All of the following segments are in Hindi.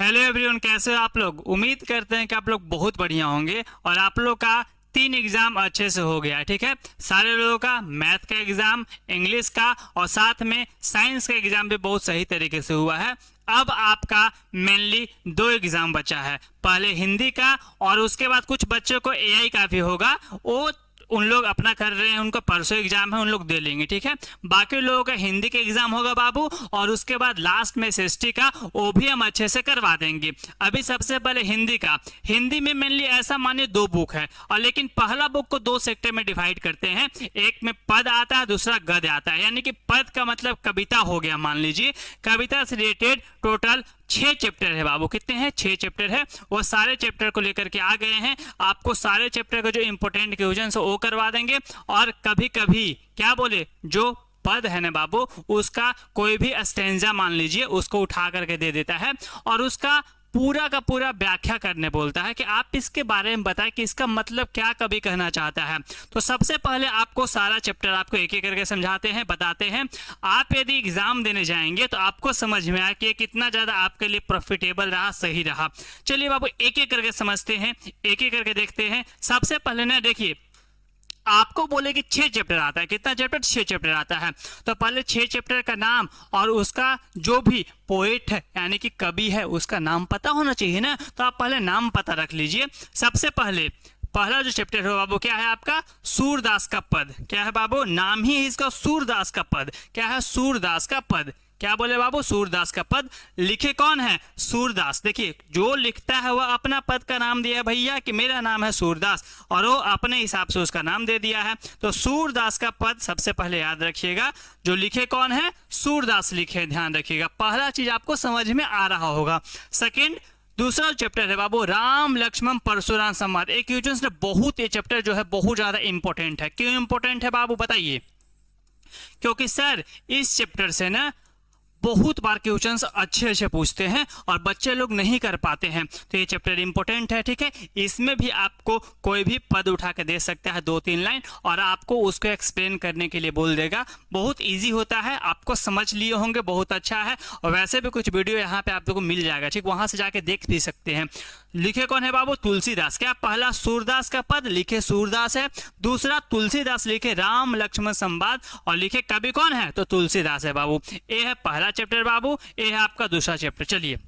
हेलो एवरीवन, कैसे हो आप लोग। उम्मीद करते हैं कि आप लोग बहुत बढ़िया होंगे और आप लोग का 3 एग्जाम अच्छे से हो गया। ठीक है, सारे लोगों का मैथ का एग्जाम, इंग्लिश का और साथ में साइंस का एग्जाम भी बहुत सही तरीके से हुआ है। अब आपका मेनली 2 एग्जाम बचा है, पहले हिंदी का और उसके बाद कुछ बच्चों को एआई का भी होगा। वो उन लोग अपना कर रहे हैं, उनका परसों एग्जाम है, उन लोग दे लेंगे। ठीक है, बाकी लोगों का हिंदी का एग्जाम होगा बाबू, और उसके बाद लास्ट में एसएसटी का, वो भी हम अच्छे से करवा देंगे। अभी सबसे पहले हिंदी का। हिंदी में मेनली ऐसा मानिए 2 बुक है, और लेकिन पहला बुक को 2 सेक्टर में डिवाइड करते हैं। एक में पद आता है, दूसरा गद्य आता है। यानी कि पद का मतलब कविता हो गया, मान लीजिए कविता से रिलेटेड टोटल 6 चैप्टर है बाबू। कितने हैं? 6 चैप्टर है। वो सारे चैप्टर को लेकर के आ गए हैं। आपको सारे चैप्टर के जो इंपॉर्टेंट क्वेश्चन है वो करवा देंगे। और कभी कभी क्या बोले, जो पद है ना बाबू, उसका कोई भी स्टैंजा मान लीजिए उसको उठा करके दे देता है और उसका पूरा का पूरा व्याख्या करने बोलता है कि आप इसके बारे में बताएं कि इसका मतलब क्या कभी कहना चाहता है। तो सबसे पहले आपको सारा चैप्टर आपको एक एक करके समझाते हैं, बताते हैं। आप यदि एग्जाम देने जाएंगे तो आपको समझ में आए कि कितना ज्यादा आपके लिए प्रॉफिटेबल रहा, सही रहा। चलिए बाबू एक एक करके समझते हैं, एक एक करके देखते हैं। सबसे पहले ना देखिए, आपको बोले कि 6 चैप्टर आता है। कितना चैप्टर? 6 चैप्टर आता है। तो पहले 6 चैप्टर का नाम और उसका जो भी पोएट है यानी कि कवि है उसका नाम पता होना चाहिए ना। तो आप पहले नाम पता रख लीजिए। सबसे पहले पहला जो चैप्टर है बाबू क्या है आपका? सूरदास का पद। क्या है बाबू? नाम ही है इसका सूरदास का पद। क्या है? सूरदास का पद। क्या बोले बाबू? सूरदास का पद। लिखे कौन है? सूरदास। देखिए जो लिखता है वह अपना पद का नाम दिया भैया कि मेरा नाम है सूरदास, और वो अपने हिसाब से उसका नाम दे दिया है। तो सूरदास का पद सबसे पहले याद रखिएगा। जो लिखे कौन है? सूरदास लिखे, ध्यान रखिएगा। पहला चीज आपको समझ में आ रहा होगा। सेकेंड, दूसरा चैप्टर है बाबू राम लक्ष्मण परशुराम संवाद। एक यूजर्स ने बहुत, ये चैप्टर जो है बहुत ज्यादा इंपॉर्टेंट है। क्यों इंपॉर्टेंट है बाबू बताइए? क्योंकि सर इस चैप्टर से ना बहुत बार क्वेश्चंस अच्छे अच्छे पूछते हैं और बच्चे लोग नहीं कर पाते हैं। तो ये चैप्टर इंपॉर्टेंट है। ठीक है, इसमें भी आपको कोई भी पद उठा के दे सकता है 2-3 लाइन, और आपको उसको एक्सप्लेन करने के लिए बोल देगा। बहुत इजी होता है, आपको समझ लिए होंगे, बहुत अच्छा है। और वैसे भी कुछ वीडियो यहाँ पे आप लोगों को मिल जाएगा, ठीक, वहां से जाके देख भी सकते हैं। लिखे कौन है बाबू? तुलसीदास। क्या? पहला सूरदास का पद लिखे सूरदास है, दूसरा तुलसीदास लिखे राम लक्ष्मण संवाद, और लिखे कवि कौन है? तो तुलसीदास है बाबू। ये है पहला चैप्टर बाबू, ये है आपका दूसरा चैप्टर। चलिए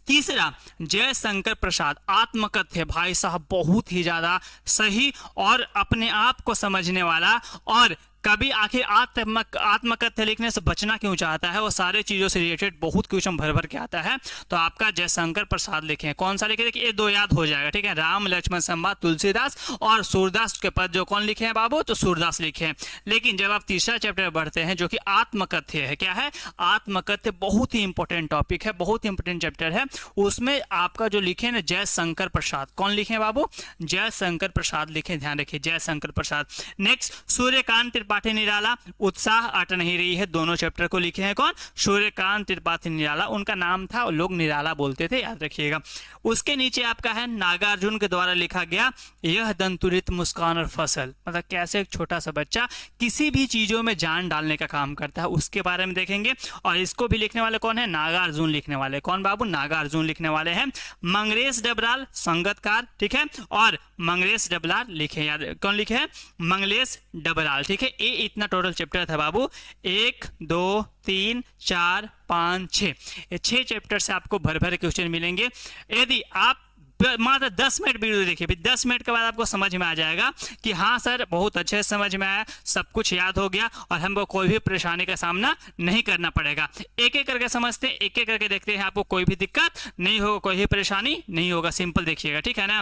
तीसरा, जय शंकर प्रसाद आत्मकथ्य। भाई साहब बहुत ही ज्यादा सही और अपने आप को समझने वाला। और कभी आखिर आत्मकथ्य लिखने से बचना क्यों चाहता है, वो सारे चीजों से रिलेटेड बहुत क्वेश्चन भर भर के आता है। तो आपका जयशंकर प्रसाद लिखे। कौन सा लिखे? देखिए ये 2 याद हो जाएगा। ठीक है, राम लक्ष्मण संवाद तुलसीदास, और सूरदास के पद जो कौन लिखे हैं बाबू? तो सूरदास लिखे हैं। लेकिन जब आप तीसरा चैप्टर बढ़ते हैं जो कि आत्मकथ्य है, क्या है? आत्मकथ्य बहुत ही इंपॉर्टेंट टॉपिक है, बहुत ही इंपॉर्टेंट चैप्टर है। उसमें आपका जो लिखे ना जयशंकर प्रसाद, कौन लिखे हैं बाबू? जयशंकर प्रसाद लिखे, ध्यान रखिए जयशंकर प्रसाद। नेक्स्ट, सूर्यकांत त्रिपाठी निराला उत्साह अट नहीं रही है। दोनों चैप्टर को लिखे हैं कौन? सूर्यकांत त्रिपाठी निराला, उनका नाम था और लोग निराला बोलते थे, याद रखिएगा। उसके नीचे आपका है नागार्जुन के द्वारा लिखा गया यह दंतुरित मुस्कान और फसल। मतलब कैसे एक छोटा सा बच्चा किसी भी चीजों में जान डालने का काम करता है, उसके बारे में देखेंगे। और इसको भी लिखने वाले कौन है? नागार्जुन लिखने वाले। कौन बाबू? नागार्जुन लिखने वाले हैं। मंगरेश डबराल संगतकार, ठीक है, और मंगलेश डबराल लिखे, याद कौन लिखे हैं? मंगलेश डबराल। ठीक है, ये इतना टोटल चैप्टर था बाबू। 1 2 3 4 5 6, ये 6 चैप्टर से आपको भर भर क्वेश्चन मिलेंगे। यदि आप मात्र 10 मिनट वीडियो देखिए, फिर 10 मिनट के बाद आपको समझ में आ जाएगा कि हाँ सर बहुत अच्छे से समझ में आया, सब कुछ याद हो गया और हमको कोई भी परेशानी का सामना नहीं करना पड़ेगा। एक एक करके समझते हैं, एक एक करके देखते हैं, आपको कोई भी दिक्कत नहीं होगा, कोई भी परेशानी नहीं होगा। सिंपल देखिएगा, ठीक है ना,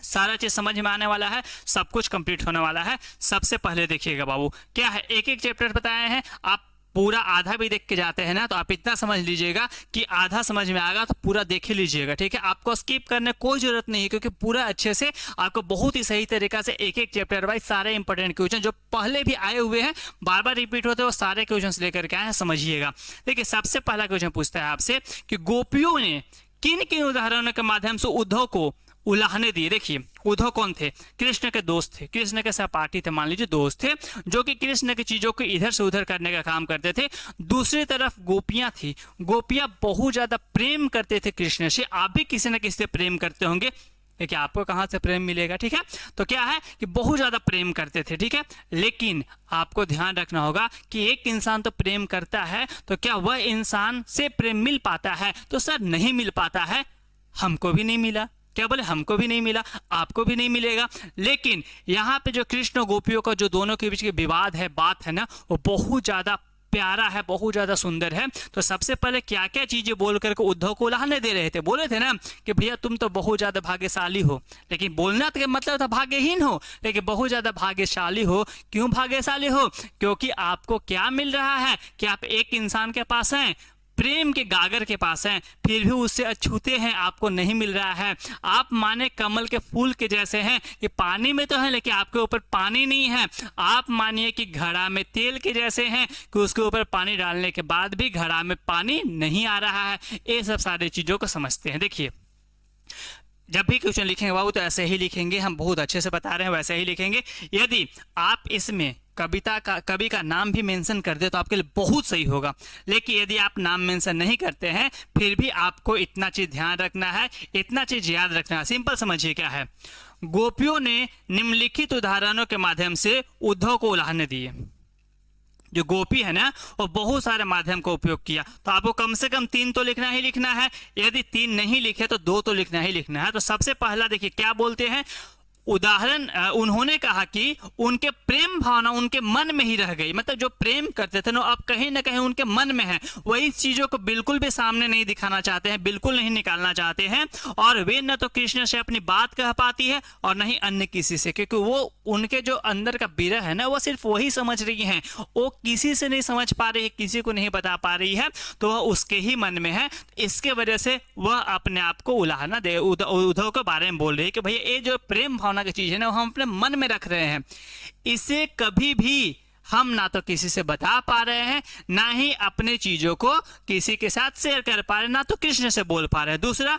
सारा चीज समझ में आने वाला है, सब कुछ कंप्लीट होने वाला है। सबसे पहले देखिएगा बाबू क्या है, एक एक चैप्टर बताए हैं। आप पूरा आधा भी देख के जाते हैं ना तो आप इतना समझ लीजिएगा कि आधा समझ में आएगा तो पूरा देख ही लीजिएगा। ठीक है, आपको स्किप करने कोई जरूरत नहीं है, क्योंकि पूरा अच्छे से आपको बहुत ही सही तरीका से एक एक चैप्टर वाइज सारे इंपॉर्टेंट क्वेश्चन जो पहले भी आए हुए हैं, बार बार रिपीट होते हैं, वो सारे क्वेश्चन लेकर के आए हैं, समझिएगा। देखिए सबसे पहला क्वेश्चन पूछता है आपसे कि गोपियों ने किन किन उदाहरणों के माध्यम से उद्धव को उलाहने दिए। देखिए उद्धव कौन थे? कृष्ण के दोस्त थे, कृष्ण के सहपाठी थे, मान लीजिए दोस्त थे, जो कि कृष्ण की चीजों को इधर से उधर करने का काम करते थे। दूसरी तरफ गोपियां थी, गोपियां बहुत ज्यादा प्रेम करते थे कृष्ण से। आप भी किसी न किसी से प्रेम करते होंगे, देखिए आपको कहां से प्रेम मिलेगा, ठीक है? तो क्या है कि बहुत ज्यादा प्रेम करते थे, ठीक है? लेकिन आपको ध्यान रखना होगा कि एक इंसान तो प्रेम करता है, तो क्या वह इंसान से प्रेम मिल पाता है? तो सर नहीं मिल पाता है, हमको भी नहीं मिला। क्या बोले? हमको भी नहीं मिला, आपको भी नहीं मिलेगा। लेकिन यहाँ पे जो कृष्ण और गोपियों का जो दोनों के बीच के विवाद है, बात है ना, वो बहुत ज्यादा प्यारा है, बहुत ज्यादा सुंदर है। तो सबसे पहले क्या क्या चीजें बोल करके उद्धव को उलाहने दे रहे थे? बोले थे ना कि भैया तुम तो बहुत ज्यादा भाग्यशाली हो, लेकिन बोलना तो मतलब था भाग्यहीन हो, लेकिन बहुत ज्यादा भाग्यशाली हो। क्यों भाग्यशाली हो? क्योंकि आपको क्या मिल रहा है कि आप एक इंसान के पास हैं, प्रेम के गागर के पास हैं, फिर भी उससे अछूते हैं, आपको नहीं मिल रहा है। आप माने कमल के फूल के जैसे हैं कि पानी में तो है लेकिन आपके ऊपर पानी नहीं है। आप मानिए कि घड़ा में तेल के जैसे हैं कि उसके ऊपर पानी डालने के बाद भी घड़ा में पानी नहीं आ रहा है। ये सब सारी चीजों को समझते हैं। देखिए जब भी क्वेश्चन लिखेंगे बाबू तो ऐसे ही लिखेंगे, हम बहुत अच्छे से बता रहे हैं वैसे ही लिखेंगे। यदि आप इसमें कवि का नाम भी मेंशन कर दे तो आपके लिए बहुत सही होगा, लेकिन यदि आप नाम मेंशन नहीं करते हैं फिर भी आपको इतना चीज ध्यान रखना है, इतना चीज याद रखना है। सिंपल समझिए क्या है, गोपियों ने निम्नलिखित उदाहरणों के माध्यम से उद्धव को उलाहने दिए। जो गोपी है ना वो बहुत सारे माध्यम का उपयोग किया, तो आपको कम से कम 3 तो लिखना ही लिखना है। यदि 3 नहीं लिखे तो 2 तो लिखना ही लिखना है। तो सबसे पहला देखिए क्या बोलते हैं, उदाहरण उन्होंने कहा कि उनके प्रेम भावना उनके मन में ही रह गई। मतलब जो प्रेम करते थे ना अब कहीं ना कहीं उनके मन में है, वही चीजों को बिल्कुल भी सामने नहीं दिखाना चाहते हैं, बिल्कुल नहीं निकालना चाहते हैं। और वे न तो कृष्ण से अपनी बात कह पाती है और न ही अन्य किसी से, क्योंकि वो उनके जो अंदर का विरह है ना वो सिर्फ वही समझ रही हैं, वो किसी से नहीं समझ पा रही है, किसी को नहीं बता पा रही है, तो वह उसके ही मन में है। इसके वजह से वह अपने आप को उलाहना दे उद्धव के बारे में बोल रही है कि भैया ये जो प्रेम भावना की चीज है ना वो हम अपने मन में रख रहे हैं, इसे कभी भी हम ना तो किसी से बता पा रहे हैं, ना ही अपने चीजों को किसी के साथ शेयर कर पा रहे हैं, ना तो कृष्ण से बोल पा रहे हैं। दूसरा,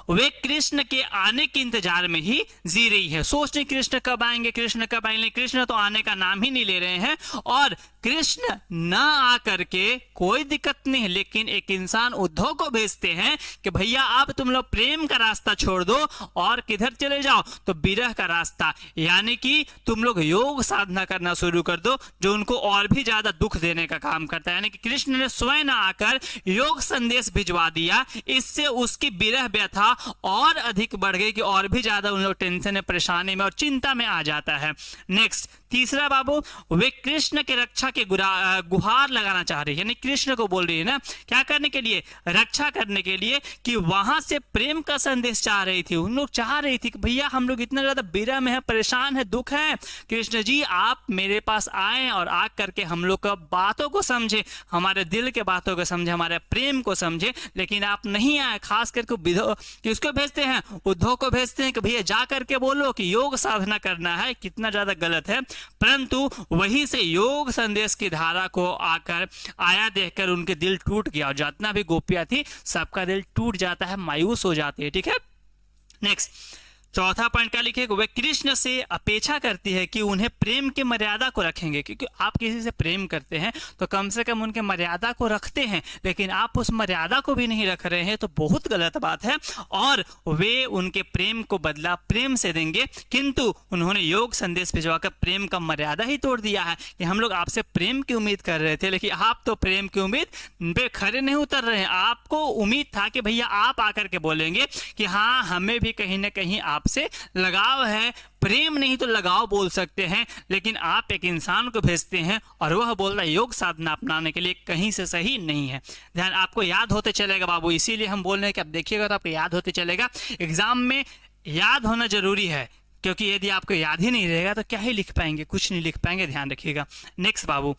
वे कृष्ण के आने के इंतजार में ही जी रही है। सोच रही कृष्ण कब आएंगे, कृष्ण कब आएंगे, कृष्ण तो आने का नाम ही नहीं ले रहे हैं। और कृष्ण ना आकर के कोई दिक्कत नहीं है, लेकिन एक इंसान उद्धव को भेजते हैं कि भैया आप तुम लोग प्रेम का रास्ता छोड़ दो और किधर चले जाओ, तो विरह का रास्ता, यानी कि तुम लोग योग साधना करना शुरू कर दो, जो उनको और भी ज्यादा दुख देने का काम करता है। यानी कि कृष्ण ने स्वयं आकर योग संदेश भिजवा दिया, इससे उसकी विरह व्यथा और अधिक बढ़ गई कि और भी ज्यादा उन लोग टेंशन में, परेशानी में और चिंता में आ जाता है। नेक्स्ट, तीसरा बाबू, वे कृष्ण के रक्षा के गुहार लगाना चाह रही है, यानी कृष्ण को बोल रही है ना क्या करने के लिए, रक्षा करने के लिए, कि वहां से प्रेम का संदेश चाह रही थी। उन लोग चाह रही थी कि भैया हम लोग इतना ज्यादा विरह में है, परेशान है, दुख है, कृष्ण जी आप मेरे पास आए और आ करके हम लोग का बातों को समझे, हमारे दिल के बातों को समझे, हमारे प्रेम को समझे, लेकिन आप नहीं आए। खास करके किसको भेजते हैं, उद्धव को भेजते हैं कि भैया जा करके बोलो कि योग साधना करना है। कितना ज्यादा गलत है, परंतु वहीं से योग संदेश की धारा को आकर आया देखकर उनके दिल टूट गया, और जितना भी गोपियां थी सबका दिल टूट जाता है, मायूस हो जाती है। ठीक है, नेक्स्ट, चौथा पॉइंट क्या लिखे, वे कृष्ण से अपेक्षा करती है कि उन्हें प्रेम की मर्यादा को रखेंगे, क्योंकि आप किसी से प्रेम करते हैं तो कम से कम उनके मर्यादा को रखते हैं, लेकिन आप उस मर्यादा को भी नहीं रख रहे हैं, तो बहुत गलत बात है। और वे उनके प्रेम को बदला प्रेम से देंगे, किंतु उन्होंने योग संदेश भिजवाकर प्रेम का मर्यादा ही तोड़ दिया है कि हम लोग आपसे प्रेम की उम्मीद कर रहे थे, लेकिन आप तो प्रेम की उम्मीद पे खरे नहीं उतर रहे हैं। आपको उम्मीद था कि भैया आप आकर के बोलेंगे कि हाँ हमें भी कहीं ना कहीं से लगाव है, प्रेम नहीं तो लगाव बोल सकते हैं, लेकिन आप एक इंसान को भेजते हैं और वह बोल रहा है योग साधना अपनाने के लिए, कहीं से सही नहीं है। ध्यान आपको याद होते चलेगा बाबू, इसीलिए हम बोल रहे हैं कि आप देखिएगा तो आपको याद होते चलेगा। एग्जाम में याद होना जरूरी है, क्योंकि यदि आपको याद ही नहीं रहेगा तो क्या ही लिख पाएंगे, कुछ नहीं लिख पाएंगे, ध्यान रखिएगा। नेक्स्ट बाबू,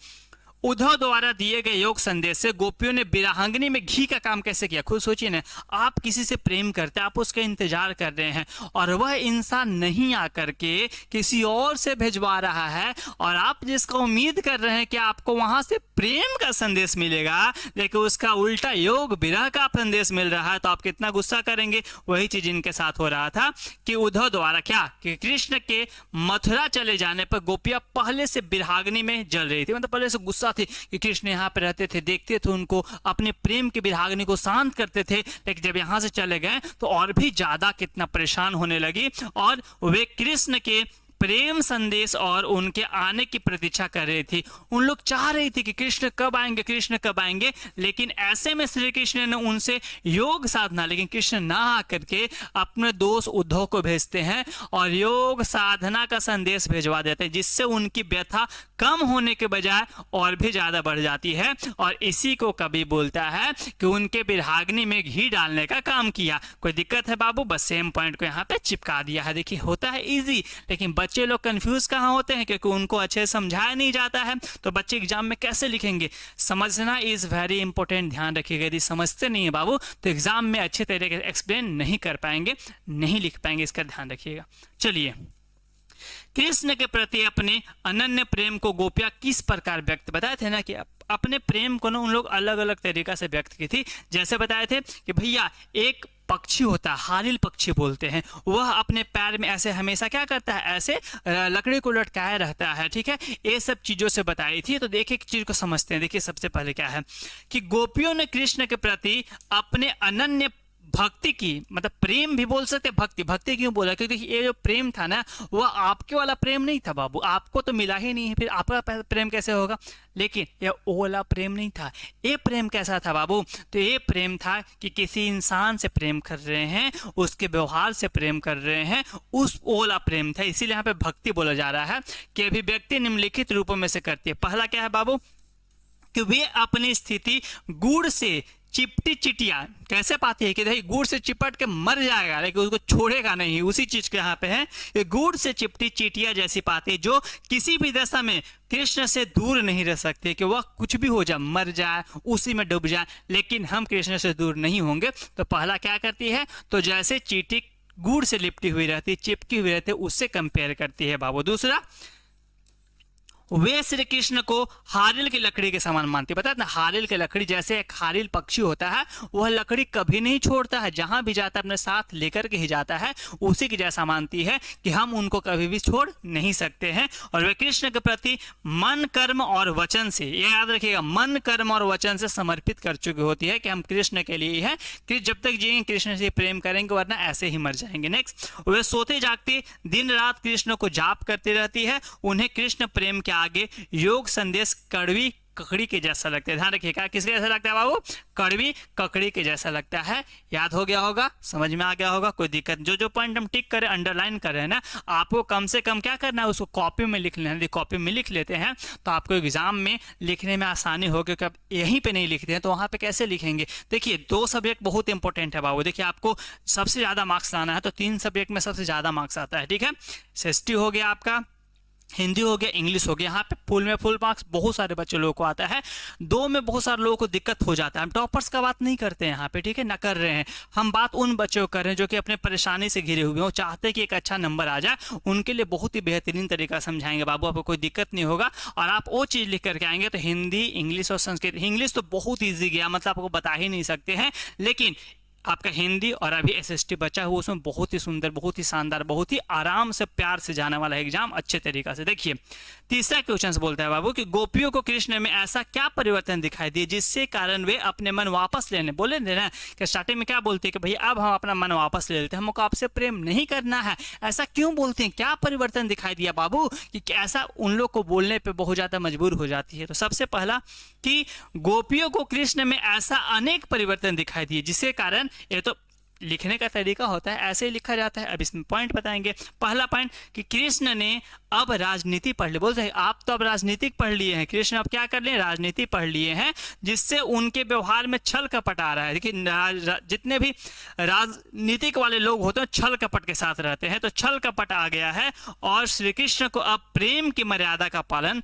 उद्धव द्वारा दिए गए योग संदेश से गोपियों ने बिरहांगनी में घी का काम कैसे किया? खुद सोचिए ना, आप किसी से प्रेम करते हैं, आप उसका इंतजार कर रहे हैं और वह इंसान नहीं आकर के किसी और से भिजवा रहा है और आप जिसका उम्मीद कर रहे हैं कि आपको वहां से प्रेम का संदेश मिलेगा, लेकिन उसका उल्टा योग विरह का संदेश मिल रहा है, तो आप कितना गुस्सा करेंगे? वही चीज इनके साथ हो रहा था कि उद्धव द्वारा क्या कि कृष्ण के मथुरा चले जाने पर गोपियां पहले से बिरहाग्नि में जल रही थी, मतलब पहले से गुस्सा थी कि कृष्ण यहाँ पे रहते थे, देखते थे उनको, अपने प्रेम की बिरहाग्नि को शांत करते थे, लेकिन जब यहाँ से चले गए तो और भी ज्यादा कितना परेशान होने लगी और वे कृष्ण के प्रेम संदेश और उनके आने की प्रतीक्षा कर रही थी। उन लोग चाह रही थी कि कृष्ण कब आएंगे, कृष्ण कब आएंगे, लेकिन ऐसे में श्री कृष्ण ने उनसे योग साधना, लेकिन कृष्ण ना आकर के अपने दोस्त उद्धव को भेजते हैं और योग साधना का संदेश भेजवा देते हैं, जिससे उनकी व्यथा कम होने के बजाय और भी ज्यादा बढ़ जाती है। और इसी को कवि बोलता है कि उनके बिरहाग्नि में घी डालने का काम किया। कोई दिक्कत है बाबू? बस सेम पॉइंट को यहाँ पे चिपका दिया है। देखिए होता है इजी, लेकिन बच्चे लोग कंफ्यूज कहाँ होते हैं? क्योंकि उनको अच्छे से समझाया नहीं जाता है, तो बच्चे एग्जाम में कैसे लिखेंगे? समझना इज वेरी इंपॉर्टेंट, ध्यान रखिएगा। यदि समझते नहीं है बाबू तो एग्जाम में अच्छे तरीके से एक्सप्लेन नहीं कर पाएंगे, नहीं लिख पाएंगे, इसका ध्यान रखिएगा। चलिए, कृष्ण के प्रति अपने अनन्य प्रेम को गोपियां किस प्रकार व्यक्त, बताए थे ना कि अपने प्रेम को ना उन लोग अलग अलग तरीका से व्यक्त की थी। जैसे बताए थे कि भैया एक पक्षी होता है, हारिल पक्षी बोलते हैं, वह अपने पैर में ऐसे हमेशा क्या करता है, ऐसे लकड़ी को लटकाए रहता है, ठीक है। ये सब चीजों से बताई थी। तो देखिए एक चीज को समझते हैं। देखिए सबसे पहले क्या है कि गोपियों ने कृष्ण के प्रति अपने अनन्य भक्ति की, मतलब प्रेम भी बोल सकते, भक्ति क्यों बोला? क्योंकि ये जो प्रेम था ना वह आपके वाला प्रेम नहीं था बाबू, आपको तो मिला ही नहीं है, फिर आपका प्रेम कैसे होगा? लेकिन यह वो वाला प्रेम नहीं था। ये प्रेम कैसा था बाबू? तो ये प्रेम था कि किसी इंसान से प्रेम कर रहे हैं, उसके व्यवहार से प्रेम कर रहे हैं, उस वाला प्रेम था। इसीलिए यहाँ पे भक्ति बोला जा रहा है कि अभिव्यक्ति निम्नलिखित रूपों में से करती है। पहला क्या है बाबू? कि वे अपनी स्थिति गुड़ से चिपटी चिटिया कैसे पाती है कि भाई गुड़ से चिपट के मर जाएगा लेकिन उसको छोड़ेगा नहीं, उसी चीज के यहाँ पे है। ये गुड़ से चिपटी चिटिया जैसी पाती है जो किसी भी दशा में कृष्ण से दूर नहीं रह सकती, कि वह कुछ भी हो जाए, मर जाए, उसी में डूब जाए, लेकिन हम कृष्ण से दूर नहीं होंगे। तो पहला क्या करती है? तो जैसे चींटी गुड़ से लिपटी हुई रहती, चिपकी हुई रहती, उससे कंपेयर करती है बाबू। दूसरा, वे श्री कृष्ण को हारिल की लकड़ी के समान मानती। पता है ना, हारिल की लकड़ी, जैसे एक हारिल पक्षी होता है, वह लकड़ी कभी नहीं छोड़ता है, जहां भी जाता है अपने साथ लेकर के ही जाता है, उसी की जैसा मानती है कि हम उनको कभी भी छोड़ नहीं सकते हैं। और वे कृष्ण के प्रति मन, कर्म और वचन से, ये याद रखिएगा, मन, कर्म और वचन से समर्पित कर चुकी होती है कि हम कृष्ण के लिए ही है, कि जब तक जिएंगे कृष्ण से प्रेम करेंगे, वरना ऐसे ही मर जाएंगे। नेक्स्ट, वे सोते जागते दिन रात कृष्ण को जाप करती रहती है। उन्हें कृष्ण प्रेम के आगे योग संदेश कड़वी ककड़ी के जैसा लगता है। ध्यान रखिएगा, किसके जैसा लगता है बाबू? कड़वी ककड़ी के जैसा लगता है। याद हो गया होगा, समझ में आ गया होगा, कोई दिक्कत? जो पॉइंट हम टिक करें, अंडरलाइन कर रहे हैं ना, आपको कम से कम क्या करना है, उसको कॉपी में लिख लेना। यदि कॉपी में लिख लेते हैं तो आपको एग्जाम में लिखने में आसानी हो, क्योंकि आप यहीं पे नहीं लिखते हैं तो वहां पे कैसे लिखेंगे? देखिए 2 सब्जेक्ट बहुत इंपॉर्टेंट है बाबू। देखिए आपको सबसे ज्यादा मार्क्स लाना है तो 3 सब्जेक्ट में सबसे ज्यादा मार्क्स आता है, ठीक है। एसएसटी हो गया आपका, हिंदी हो गया, इंग्लिश हो गया। यहाँ पे फुल में फुल मार्क्स बहुत सारे बच्चे लोगों को आता है। 2 में बहुत सारे लोगों को दिक्कत हो जाता है। हम टॉपर्स का बात नहीं करते हैं यहाँ पे, ठीक है ना, कर रहे हैं हम बात उन बच्चों को कर रहे हैं जो कि अपने परेशानी से घिरे हुए हैं, चाहते हैं कि एक अच्छा नंबर आ जाए। उनके लिए बहुत ही बेहतरीन तरीका समझाएंगे बाबू, आपको कोई दिक्कत नहीं होगा। और आप वो चीज़ लिख करके आएंगे तो हिंदी, इंग्लिश और संस्कृत, इंग्लिश तो बहुत ईजी गया, मतलब आपको बता ही नहीं सकते हैं, लेकिन आपका हिंदी और अभी एसएसटी बचा हुआ, उसमें बहुत ही सुंदर, बहुत ही शानदार, बहुत ही आराम से प्यार से जाने वाला एग्जाम अच्छे तरीका से। देखिए तीसरा क्वेश्चन बोलता है बाबू कि गोपियों को कृष्ण में ऐसा क्या परिवर्तन दिखाई दिए जिससे कारण वे अपने मन वापस लेने, बोले ना कि स्टार्टिंग में क्या बोलते हैं कि भैया अब हम अपना मन वापस ले लेते हैं, हमको आपसे प्रेम नहीं करना है, ऐसा क्यों बोलते हैं? क्या परिवर्तन दिखाई दिया बाबू कि ऐसा उन लोग को बोलने पर बहुत ज्यादा मजबूर हो जाती है? तो सबसे पहला कि गोपियों को कृष्ण में ऐसा अनेक परिवर्तन दिखाई दिए जिसके कारण, ये तो लिखने का तरीका होता है, ऐसे ही लिखा जाता है। अब इसमें पॉइंट बताएंगे। पहला पॉइंट कि कृष्ण ने अब राजनीति पढ़ ली। बोलते हैं आप तो अब राजनीतिक पढ़ लिए हैं, कृष्ण अब क्या कर लिए? राजनीति पढ़ लिए हैं, जिससे उनके व्यवहार में छल कपट आ रहा है। देखिए जितने भी राजनीतिक वाले लोग होते हैं छल कपट के साथ रहते हैं, तो छल कपट आ गया है और श्री कृष्ण को अब प्रेम की मर्यादा का पालन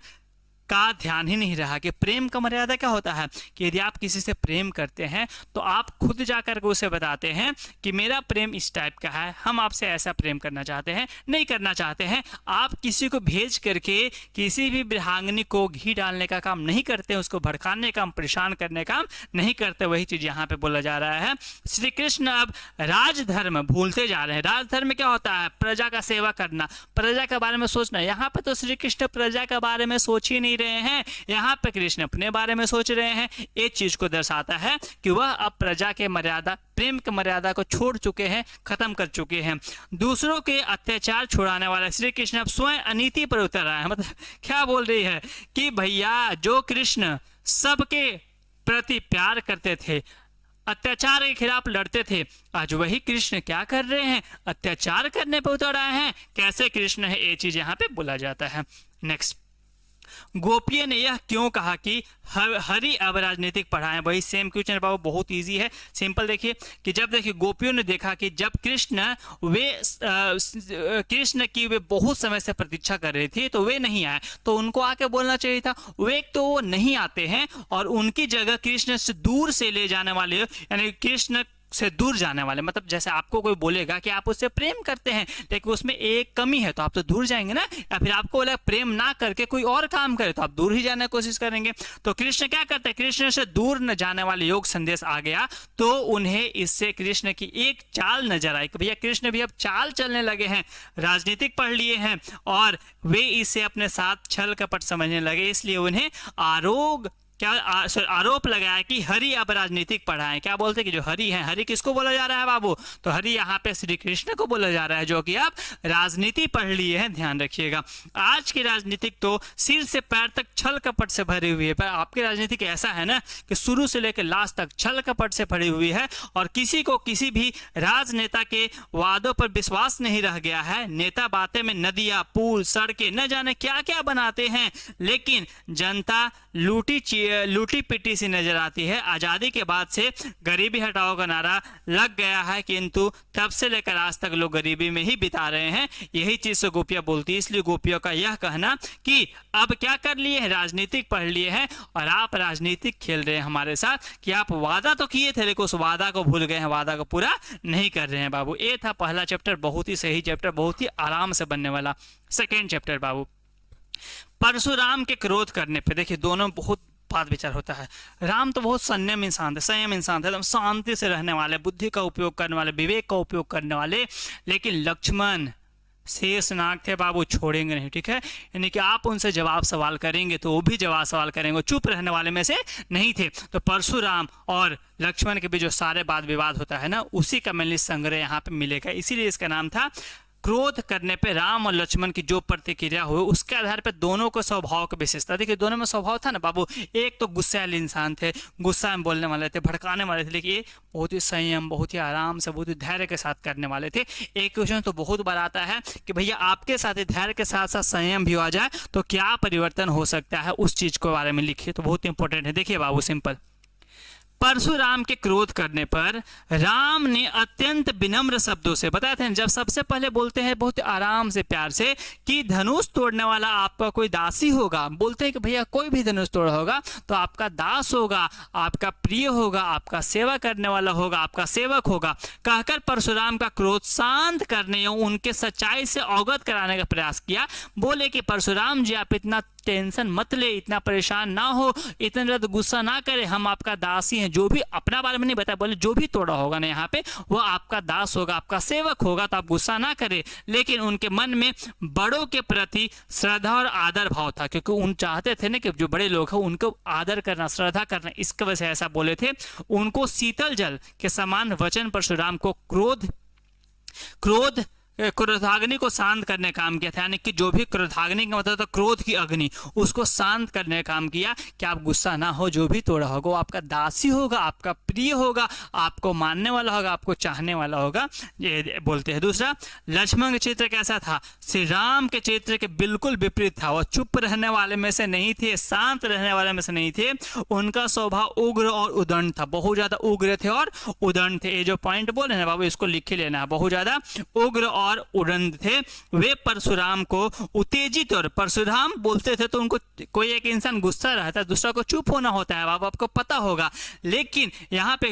का ध्यान ही नहीं रहा कि प्रेम का मर्यादा क्या होता है, कि यदि आप किसी से प्रेम करते हैं तो आप खुद जाकर के उसे बताते हैं कि मेरा प्रेम इस टाइप का है, हम आपसे ऐसा प्रेम करना चाहते हैं, नहीं करना चाहते हैं। आप किसी को भेज करके किसी भी विरहांगनी को घी डालने का काम नहीं करते, उसको भड़काने का, परेशान करने का नहीं करते। वही चीज यहाँ पे बोला जा रहा है। श्री कृष्ण अब राजधर्म भूलते जा रहे हैं। राजधर्म क्या होता है? प्रजा का सेवा करना, प्रजा के बारे में सोचना। यहाँ पे तो श्री कृष्ण प्रजा के बारे में सोच ही नहीं रहे हैं, यहाँ पे कृष्ण अपने बारे में सोच रहे हैं। एक चीज को दर्शाता है कि वह अब प्रजा के मर्यादा, प्रेम की मर्यादा को छोड़ चुके हैं, खत्म कर चुके हैं। दूसरों के अत्याचार छुड़ाने वाला श्री कृष्ण अब स्वयं अनीति पर उतर रहा है। मतलब क्या बोल रही है कि भैया जो कृष्ण सबके प्रति प्यार करते थे, अत्याचार के खिलाफ लड़ते थे, आज वही कृष्ण क्या कर रहे हैं? अत्याचार करने पर उतर आए हैं। कैसे कृष्ण है, ये चीज यहाँ पे बोला जाता है। नेक्स्ट, गोपियों ने यह क्यों कहा कि हरि अब राजनीतिक पढ़ाएं? वही सेम क्वेश्चन बाबू, बहुत इजी है, सिंपल। देखिए कि जब देखिए गोपियों ने देखा कि जब कृष्ण की वे बहुत समय से प्रतीक्षा कर रही थी तो वे नहीं आए, तो उनको आके बोलना चाहिए था। वे तो वो नहीं आते हैं और उनकी जगह कृष्ण से दूर से ले जाने वाले, यानी कृष्ण से दूर जाने वाले, मतलब जैसे आपको कोई बोलेगा कि आप उससे प्रेम करते हैं लेकिन उसमें एक कमी है तो आप तो दूर जाएंगे ना, या फिर आपको बोला प्रेम ना करके कोई और काम करे तो आप दूर ही जाने की कोशिश करेंगे। तो कृष्ण क्या करते हैं? कृष्ण से दूर न जाने वाले योग संदेश आ गया तो उन्हें इससे कृष्ण की एक चाल नजर आई कि भैया कृष्ण भी अब चाल चलने लगे हैं, राजनीतिक पढ़ लिए हैं और वे इसे अपने साथ छल कपट समझने लगे। इसलिए उन्हें आरोप लगाया कि हरि अब राजनीतिक पढ़ाएं। क्या बोलते हैं कि जो हरि है, हरि किसको बोला जा रहा है बाबू? तो हरि यहाँ पे श्री कृष्ण को बोला जा रहा है जो कि आप राजनीति पढ़ लिए हैं, ध्यान रखिएगा। आज की राजनीतिक तो सिर से पैर तक छल कपट से भरी हुई है, पर आपकी राजनीतिक ऐसा है ना कि शुरू से लेकर लास्ट तक छल कपट से भरी हुई है और किसी को किसी भी राजनेता के वादों पर विश्वास नहीं रह गया है। नेता बातें में नदियां, पुल, सड़कें न जाने क्या क्या बनाते हैं, लेकिन जनता लूटी पिटी सी नजर आती है। आजादी के बाद से गरीबी हटाओ का नारा लग गया है, किंतु तब से लेकर आज तक लोग गरीबी में ही बिता रहे हैं। यही चीज से गोपियां बोलती है। इसलिए गोपियों का यह कहना कि अब क्या कर लिए हैं? राजनीतिक पढ़ लिए हैं और आप राजनीतिक खेल रहे हैं हमारे साथ कि आप वादा तो किए थे लेकिन उस वादा को भूल गए हैं, वादा को पूरा नहीं कर रहे हैं बाबू। ये था पहला चैप्टर, बहुत ही सही चैप्टर, बहुत ही आराम से बनने वाला। सेकेंड चैप्टर बाबू, परशुराम के क्रोध करने पे। देखिए दोनों में बहुत बात विचार होता है। राम तो बहुत संयम इंसान थे, एकदम शांति से रहने वाले, बुद्धि का उपयोग करने वाले, विवेक का उपयोग करने वाले। लेकिन लक्ष्मण शेषनाग थे बाबू, छोड़ेंगे नहीं, ठीक है। यानी कि आप उनसे जवाब सवाल करेंगे तो वो भी जवाब सवाल करेंगे, चुप रहने वाले में से नहीं थे। तो परशुराम और लक्ष्मण के बीच जो सारे वाद विवाद होता है ना, उसी का मेनली संग्रह यहाँ पे मिलेगा। इसीलिए इसका नाम था क्रोध करने पे राम और लक्ष्मण की जो प्रतिक्रिया हुई उसके आधार पर दोनों को स्वभाव की विशेषता। देखिए दोनों में स्वभाव था ना बाबू, एक तो गुस्सैल इंसान थे, गुस्सा में बोलने वाले थे, भड़काने वाले थे, लेकिन ये बहुत ही संयम, बहुत ही आराम से, बहुत ही धैर्य के साथ करने वाले थे। एक क्वेश्चन तो बहुत बार आता है कि भैया आपके साथ धैर्य के साथ साथ संयम भी आ जाए तो क्या परिवर्तन हो सकता है, उस चीज के बारे में लिखिए, तो बहुत इंपॉर्टेंट है। देखिए बाबू सिंपल, परशुराम के क्रोध करने पर राम ने अत्यंत विनम्र शब्दों से, बताते हैं जब सबसे पहले बोलते हैं बहुत आराम से प्यार से कि धनुष तोड़ने वाला आपका कोई दासी होगा। बोलते हैं कि भैया कोई भी धनुष तोड़ा होगा तो आपका दास होगा, आपका प्रिय होगा, आपका सेवा करने वाला होगा, आपका सेवक होगा। कहकर परशुराम का क्रोध शांत करने और उनके सच्चाई से अवगत कराने का प्रयास किया। बोले कि परशुराम जी आप इतना टेंशन मत ले, इतना परेशान ना हो, इतना ज्यादा गुस्सा ना करे, हम आपका दासी हैं। जो भी अपना बारे में नहीं बताया, बोले जो भी तोड़ा होगा ना यहाँ पे वो आपका दास होगा, आपका सेवक होगा, तो आप गुस्सा ना करे। लेकिन उनके मन में बड़ों के प्रति श्रद्धा और आदर भाव था, क्योंकि उन चाहते थे ना कि जो बड़े लोग हैं उनको आदर करना, श्रद्धा करना, इसकी वजह से ऐसा बोले थे। उनको शीतल जल के समान वचन परशुराम को क्रोधाग्नि को शांत करने का काम किया था। यानी कि जो भी क्रोधाग्नि का मतलब था क्रोध की अग्नि, उसको शांत करने का काम किया कि आप गुस्सा ना हो, जो भी तोड़ा होगा वो आपका दासी होगा, आपका प्रिय होगा, आपको मानने वाला होगा, आपको चाहने वाला होगा, ये बोलते हैं। दूसरा, लक्ष्मण का चित्र कैसा था? श्री राम के चित्र के बिल्कुल विपरीत था। वो चुप रहने वाले में से नहीं थे, शांत रहने वाले में से नहीं थे। उनका स्वभाव उग्र और उदंड था, बहुत ज्यादा उग्र थे और उदंड थे। ये जो पॉइंट बोले ना बाबू इसको लिख ही लेना है, बहुत ज्यादा उग्र और और उड़न थे वे परशुराम को उत्तेजित, और परशुराम बोलते थे तो उनको कोई एक इंसान गुस्सा रहता है, दूसरा को चुप होना होता है, आपको पता होगा। लेकिन यहाँ पे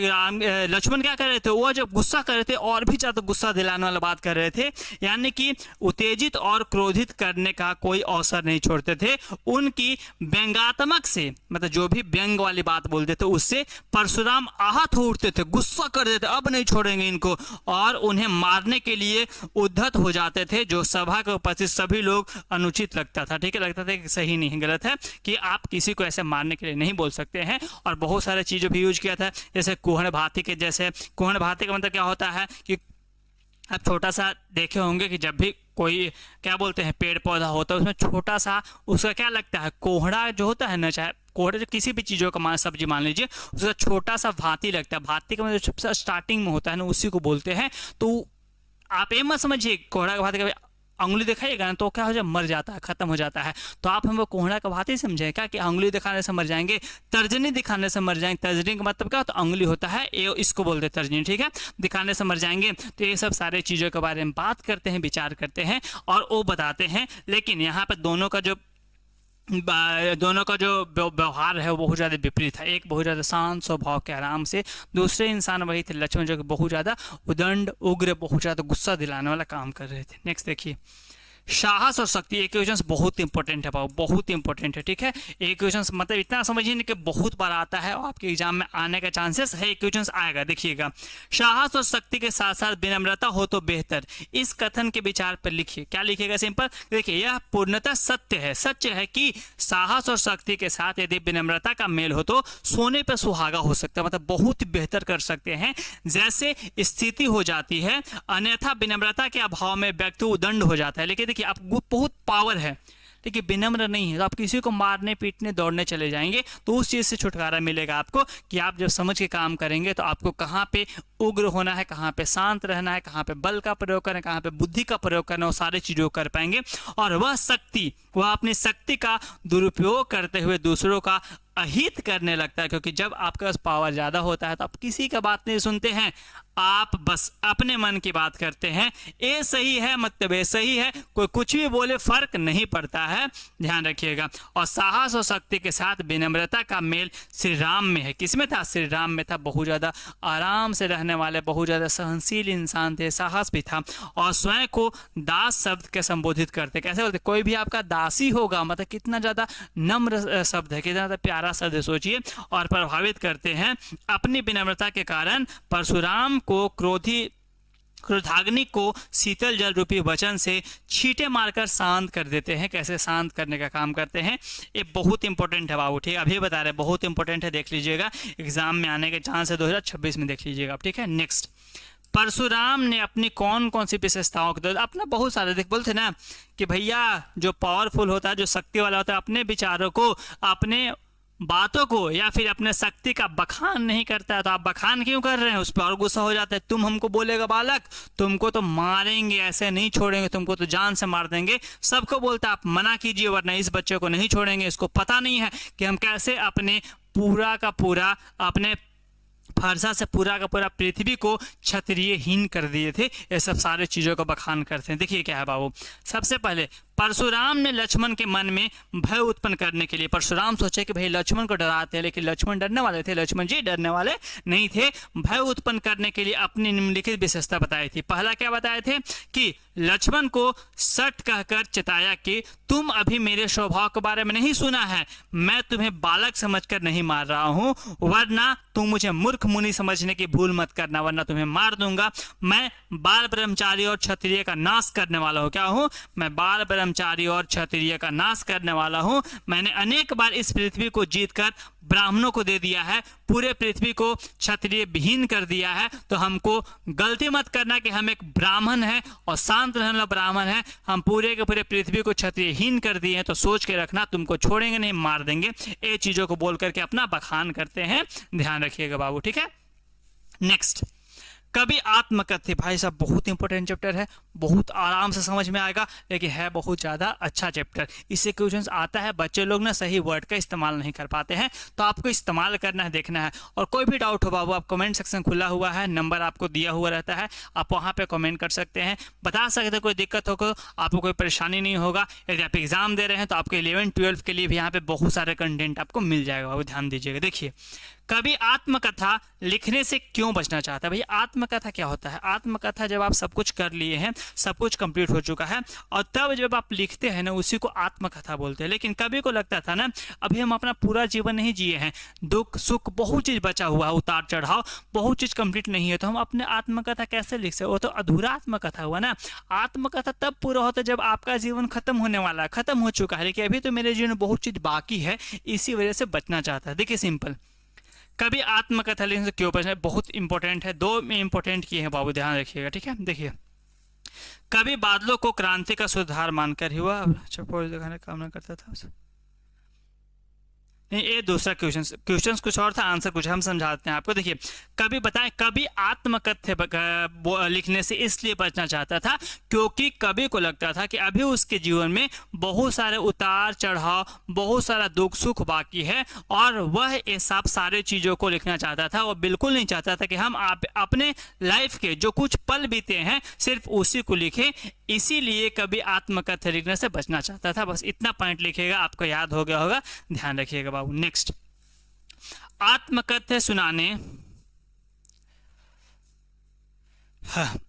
लक्ष्मण क्या कर रहे थे, वो जब गुस्सा कर रहे थे और भी ज्यादा गुस्सा दिलाने वाला बात कर रहे थे, यानी कि उत्तेजित और क्रोधित करने का कोई अवसर नहीं छोड़ते थे। उनकी व्यंग्यात्मक से, मतलब जो भी व्यंग वाली बात बोलते थे उससे परशुराम आहत हो उठते थे, गुस्सा कर देते, अब नहीं छोड़ेंगे इनको, और उन्हें मारने के लिए उद्धत हो जाते थे, जो सभा के उपस्थित सभी लोग अनुचित लगता था। ठीक है, लगता था कि सही नहीं, गलत है कि आप किसी को ऐसे मारने के लिए नहीं बोल सकते हैं। और बहुत सारे चीज़ों भी यूज किया था, जैसे कुहड़ भाती के, जैसे कुहड़ भाती का मतलब क्या होता है कि आप छोटा सा देखे होंगे कि जब भी कोई क्या बोलते हैं पेड़ पौधा होता है उसमें छोटा सा उसका क्या लगता है, कोहड़ा जो होता है ना, चाहे कोहड़े किसी भी चीज़ों का सब्जी मान लीजिए, उसका छोटा सा भाती लगता है, भाती का मतलब सबसे स्टार्टिंग में होता है ना, उसी को बोलते हैं। तो आप ये मत समझिए कोहड़ा का भाती का अंगुली दिखाइएगा ना तो क्या हो जाए, मर जाता है, खत्म हो जाता है। तो आप हमको कोहड़ा का भाती समझे क्या कि अंगुली दिखाने से मर जाएंगे, तर्जनी दिखाने से मर जाएंगे। तर्जनी का मतलब क्या होता है, अंगुली होता है, ये इसको बोलते हैं तर्जनी, ठीक है, दिखाने से मर जाएंगे। तो ये सब सारे चीज़ों के बारे में बात करते हैं, विचार करते हैं और वो बताते हैं। लेकिन यहाँ पर दोनों का जो व्यवहार है वो बहुत ज़्यादा विपरीत है। एक बहुत ज़्यादा शांत स्वभाव के आराम से, दूसरे इंसान वही थे लक्ष्मण जो कि बहुत ज़्यादा उदंड उग्र, बहुत ज़्यादा गुस्सा दिलाने वाला काम कर रहे थे। नेक्स्ट देखिए, साहस और शक्ति। एक क्वेश्चन बहुत इंपॉर्टेंट है बाबू, बहुत इंपॉर्टेंट है, ठीक है। एक क्वेश्चन मतलब इतना समझिए कि बहुत बार आता है और आपके एग्जाम में आने का चांसेस है, एक क्वेश्चन आएगा। देखिएगा, साहस और शक्ति के साथ साथ विनम्रता हो तो बेहतर। इस कथन के विचार पर लिखिए। क्या लिखिएगा, सिंपल देखिए, यह पूर्णतः सत्य है। सत्य है कि साहस और शक्ति के साथ यदि विनम्रता का मेल हो तो सोने पर सुहागा हो सकता है, मतलब बहुत बेहतर कर सकते हैं जैसे स्थिति हो जाती है। अन्यथा विनम्रता के अभाव में व्यक्ति उदंड हो जाता है। लेकिन कि आपको बहुत पावर है लेकिन विनम्र नहीं है तो आप किसी को मारने पीटने दौड़ने चले जाएंगे, तो उस चीज़ से छुटकारा मिलेगा आपको कि आप जब समझ के काम करेंगे तो आपको कहाँ पे उग्र होना है, कहाँ पे शांत रहना है, कहाँ पे बल का प्रयोग करना है, कहाँ पे बुद्धि का प्रयोग करना है, वो सारे चीज़ों को कर पाएंगे। और वह शक्ति, वह अपनी शक्ति का दुरुपयोग करते हुए दूसरों का अहित करने लगता है, क्योंकि जब आपके पास पावर ज़्यादा होता है तो आप किसी का बात नहीं सुनते हैं, आप बस अपने मन की बात करते हैं। ये सही है मतलब ये सही है, कोई कुछ भी बोले फर्क नहीं पड़ता है, ध्यान रखिएगा। और साहस और शक्ति के साथ विनम्रता का मेल श्री राम में है। किसमें था, श्री राम में था। बहुत ज़्यादा आराम से रहने वाले, बहुत ज़्यादा सहनशील इंसान थे, साहस भी था। और स्वयं को दास शब्द के संबोधित करते। कैसे बोलते, कोई भी आपका दासी होगा, मतलब कितना ज़्यादा नम्र शब्द है, कितना ज़्यादा प्यारा शब्द सोचिए। और प्रभावित करते हैं। अपनी विनम्रता के कारण परशुराम को क्रोधाग्नि को शीतल जल रूपी वचन से छींटे मारकर शांत कर देते हैं। कैसे शांत करने का काम करते हैं, ये बहुत इंपॉर्टेंट है बाबू, ठीक है, अभी बता रहे हैं, बहुत इंपॉर्टेंट है, देख लीजिएगा, एग्जाम में आने के चांस है 2026 में, देख लीजिएगा आप, ठीक है। नेक्स्ट, परशुराम ने अपनी कौन कौन सी विशेषताओं को, अपना बहुत सारे देख बोलते ना कि भैया जो पावरफुल होता है, जो शक्ति वाला होता है, अपने विचारों को, अपने बातों को या फिर अपने शक्ति का बखान नहीं करता है। तो आप बखान क्यों कर रहे हैं, उस पर और गुस्सा हो जाता है। तुम हमको बोलेगा बालक, तुमको तो मारेंगे, ऐसे नहीं छोड़ेंगे, तुमको तो जान से मार देंगे। सबको बोलता है आप मना कीजिए वरना इस बच्चे को नहीं छोड़ेंगे। इसको पता नहीं है कि हम कैसे अपने पूरा का पूरा अपने फरसा से पूरा का पूरा पृथ्वी को क्षत्रियहीन कर दिए थे। ये सब सारे चीज़ों का बखान करते हैं। देखिए क्या है बाबू, सबसे पहले परशुराम ने लक्ष्मण के मन में भय उत्पन्न करने के लिए, परशुराम सोचे कि भाई लक्ष्मण को डराते हैं, लेकिन लक्ष्मण डरने वाले थे, लक्ष्मण जी डरने वाले नहीं थे। भय उत्पन्न करने के लिए अपनी निम्नलिखित विशेषता बताई थी। पहला क्या बताए थे कि लक्ष्मण को सट कहकर चेताया कि तुम अभी मेरे स्वभाव के बारे में नहीं सुना है, मैं तुम्हें बालक समझकर नहीं मार रहा हूं, वरना तुम मुझे मूर्ख मुनि समझने की भूल मत करना, वरना तुम्हें मार दूंगा। मैं बाल ब्रह्मचारी और क्षत्रिय का नाश करने वाला हूं। क्या हूं मैं? बाल ब्रह्मचारी और क्षत्रिय का नाश करने वाला हूं। मैंने अनेक बार इस पृथ्वी को जीतकर ब्राह्मणों को दे दिया है, पूरे पृथ्वी को क्षत्रिय विहीन कर दिया है। तो हमको गलती मत करना कि हम एक ब्राह्मण है और शांत रहने वाला ब्राह्मण है, हम पूरे के पूरे पृथ्वी को क्षत्रियहीन कर दिए हैं। तो सोच के रखना, तुमको छोड़ेंगे नहीं, मार देंगे। ये चीजों को बोल करके अपना बखान करते हैं, ध्यान रखिएगा बाबू, ठीक है। नेक्स्ट, कभी आत्मकथ्य, भाई साहब बहुत इंपॉर्टेंट चैप्टर है, बहुत आराम से समझ में आएगा, लेकिन है बहुत ज़्यादा अच्छा चैप्टर। इससे क्वेश्चंस आता है, बच्चे लोग ना सही वर्ड का इस्तेमाल नहीं कर पाते हैं, तो आपको इस्तेमाल करना है, देखना है। और कोई भी डाउट हो बाबू, आप कमेंट सेक्शन खुला हुआ है, नंबर आपको दिया हुआ रहता है, आप वहाँ पे कमेंट कर सकते हैं, बता सकते हैं। कोई दिक्कत हो, आपको कोई परेशानी नहीं होगा। यदि आप एग्जाम दे रहे हैं तो आपको 11-12 के लिए भी यहाँ पे बहुत सारे कंटेंट आपको मिल जाएगा बाबू, ध्यान दीजिएगा। देखिए, कभी आत्मकथा लिखने से क्यों बचना चाहता है? भैया आत्मकथा क्या होता है? आत्मकथा जब आप सब कुछ कर लिए हैं, सब कुछ कंप्लीट हो चुका है, और तब जब आप लिखते हैं ना, उसी को आत्मकथा बोलते हैं। लेकिन कभी को लगता था ना, अभी हम अपना पूरा जीवन नहीं जिए हैं, दुख सुख बहुत चीज़ बचा हुआ है, उतार चढ़ाव बहुत चीज़ कंप्लीट नहीं है, तो हम अपने आत्मकथा कैसे लिख सकते? वो तो अधूरा आत्मकथा हुआ ना। आत्मकथा तब पूरा होता है जब आपका जीवन खत्म होने वाला है, खत्म हो चुका है, लेकिन अभी तो मेरे जीवन में बहुत चीज़ बाकी है, इसी वजह से बचना चाहता है। देखिए सिंपल, कभी आत्मकथा लिखने से क्यों बचना है? बहुत इंपॉर्टेंट है, दो में इंपॉर्टेंट किए हैं बाबू, ध्यान रखिएगा, ठीक है। देखिए, कभी बादलों को क्रांति का सुधार मानकर ही हुआ, अच्छा दिखाने का काम न करता था नहीं, ये दूसरा क्वेश्चन कुछ और था, आंसर कुछ, हम समझाते हैं आपको। देखिए, कभी बताएं, कभी आत्मकथ्य लिखने से इसलिए बचना चाहता था क्योंकि कभी को लगता था कि अभी उसके जीवन में बहुत सारे उतार चढ़ाव, बहुत सारा दुख सुख बाकी है, और वह ये सब सारे चीज़ों को लिखना चाहता था। वो बिल्कुल नहीं चाहता था कि हम अपने लाइफ के जो कुछ पल बीते हैं सिर्फ उसी को लिखें, इसीलिए कभी आत्मकथ्य लिखने से बचना चाहता था। बस इतना पॉइंट लिखिएगा, आपको याद हो गया होगा, ध्यान रखिएगा बाबू। नेक्स्ट, आत्मकथ्य सुनाने,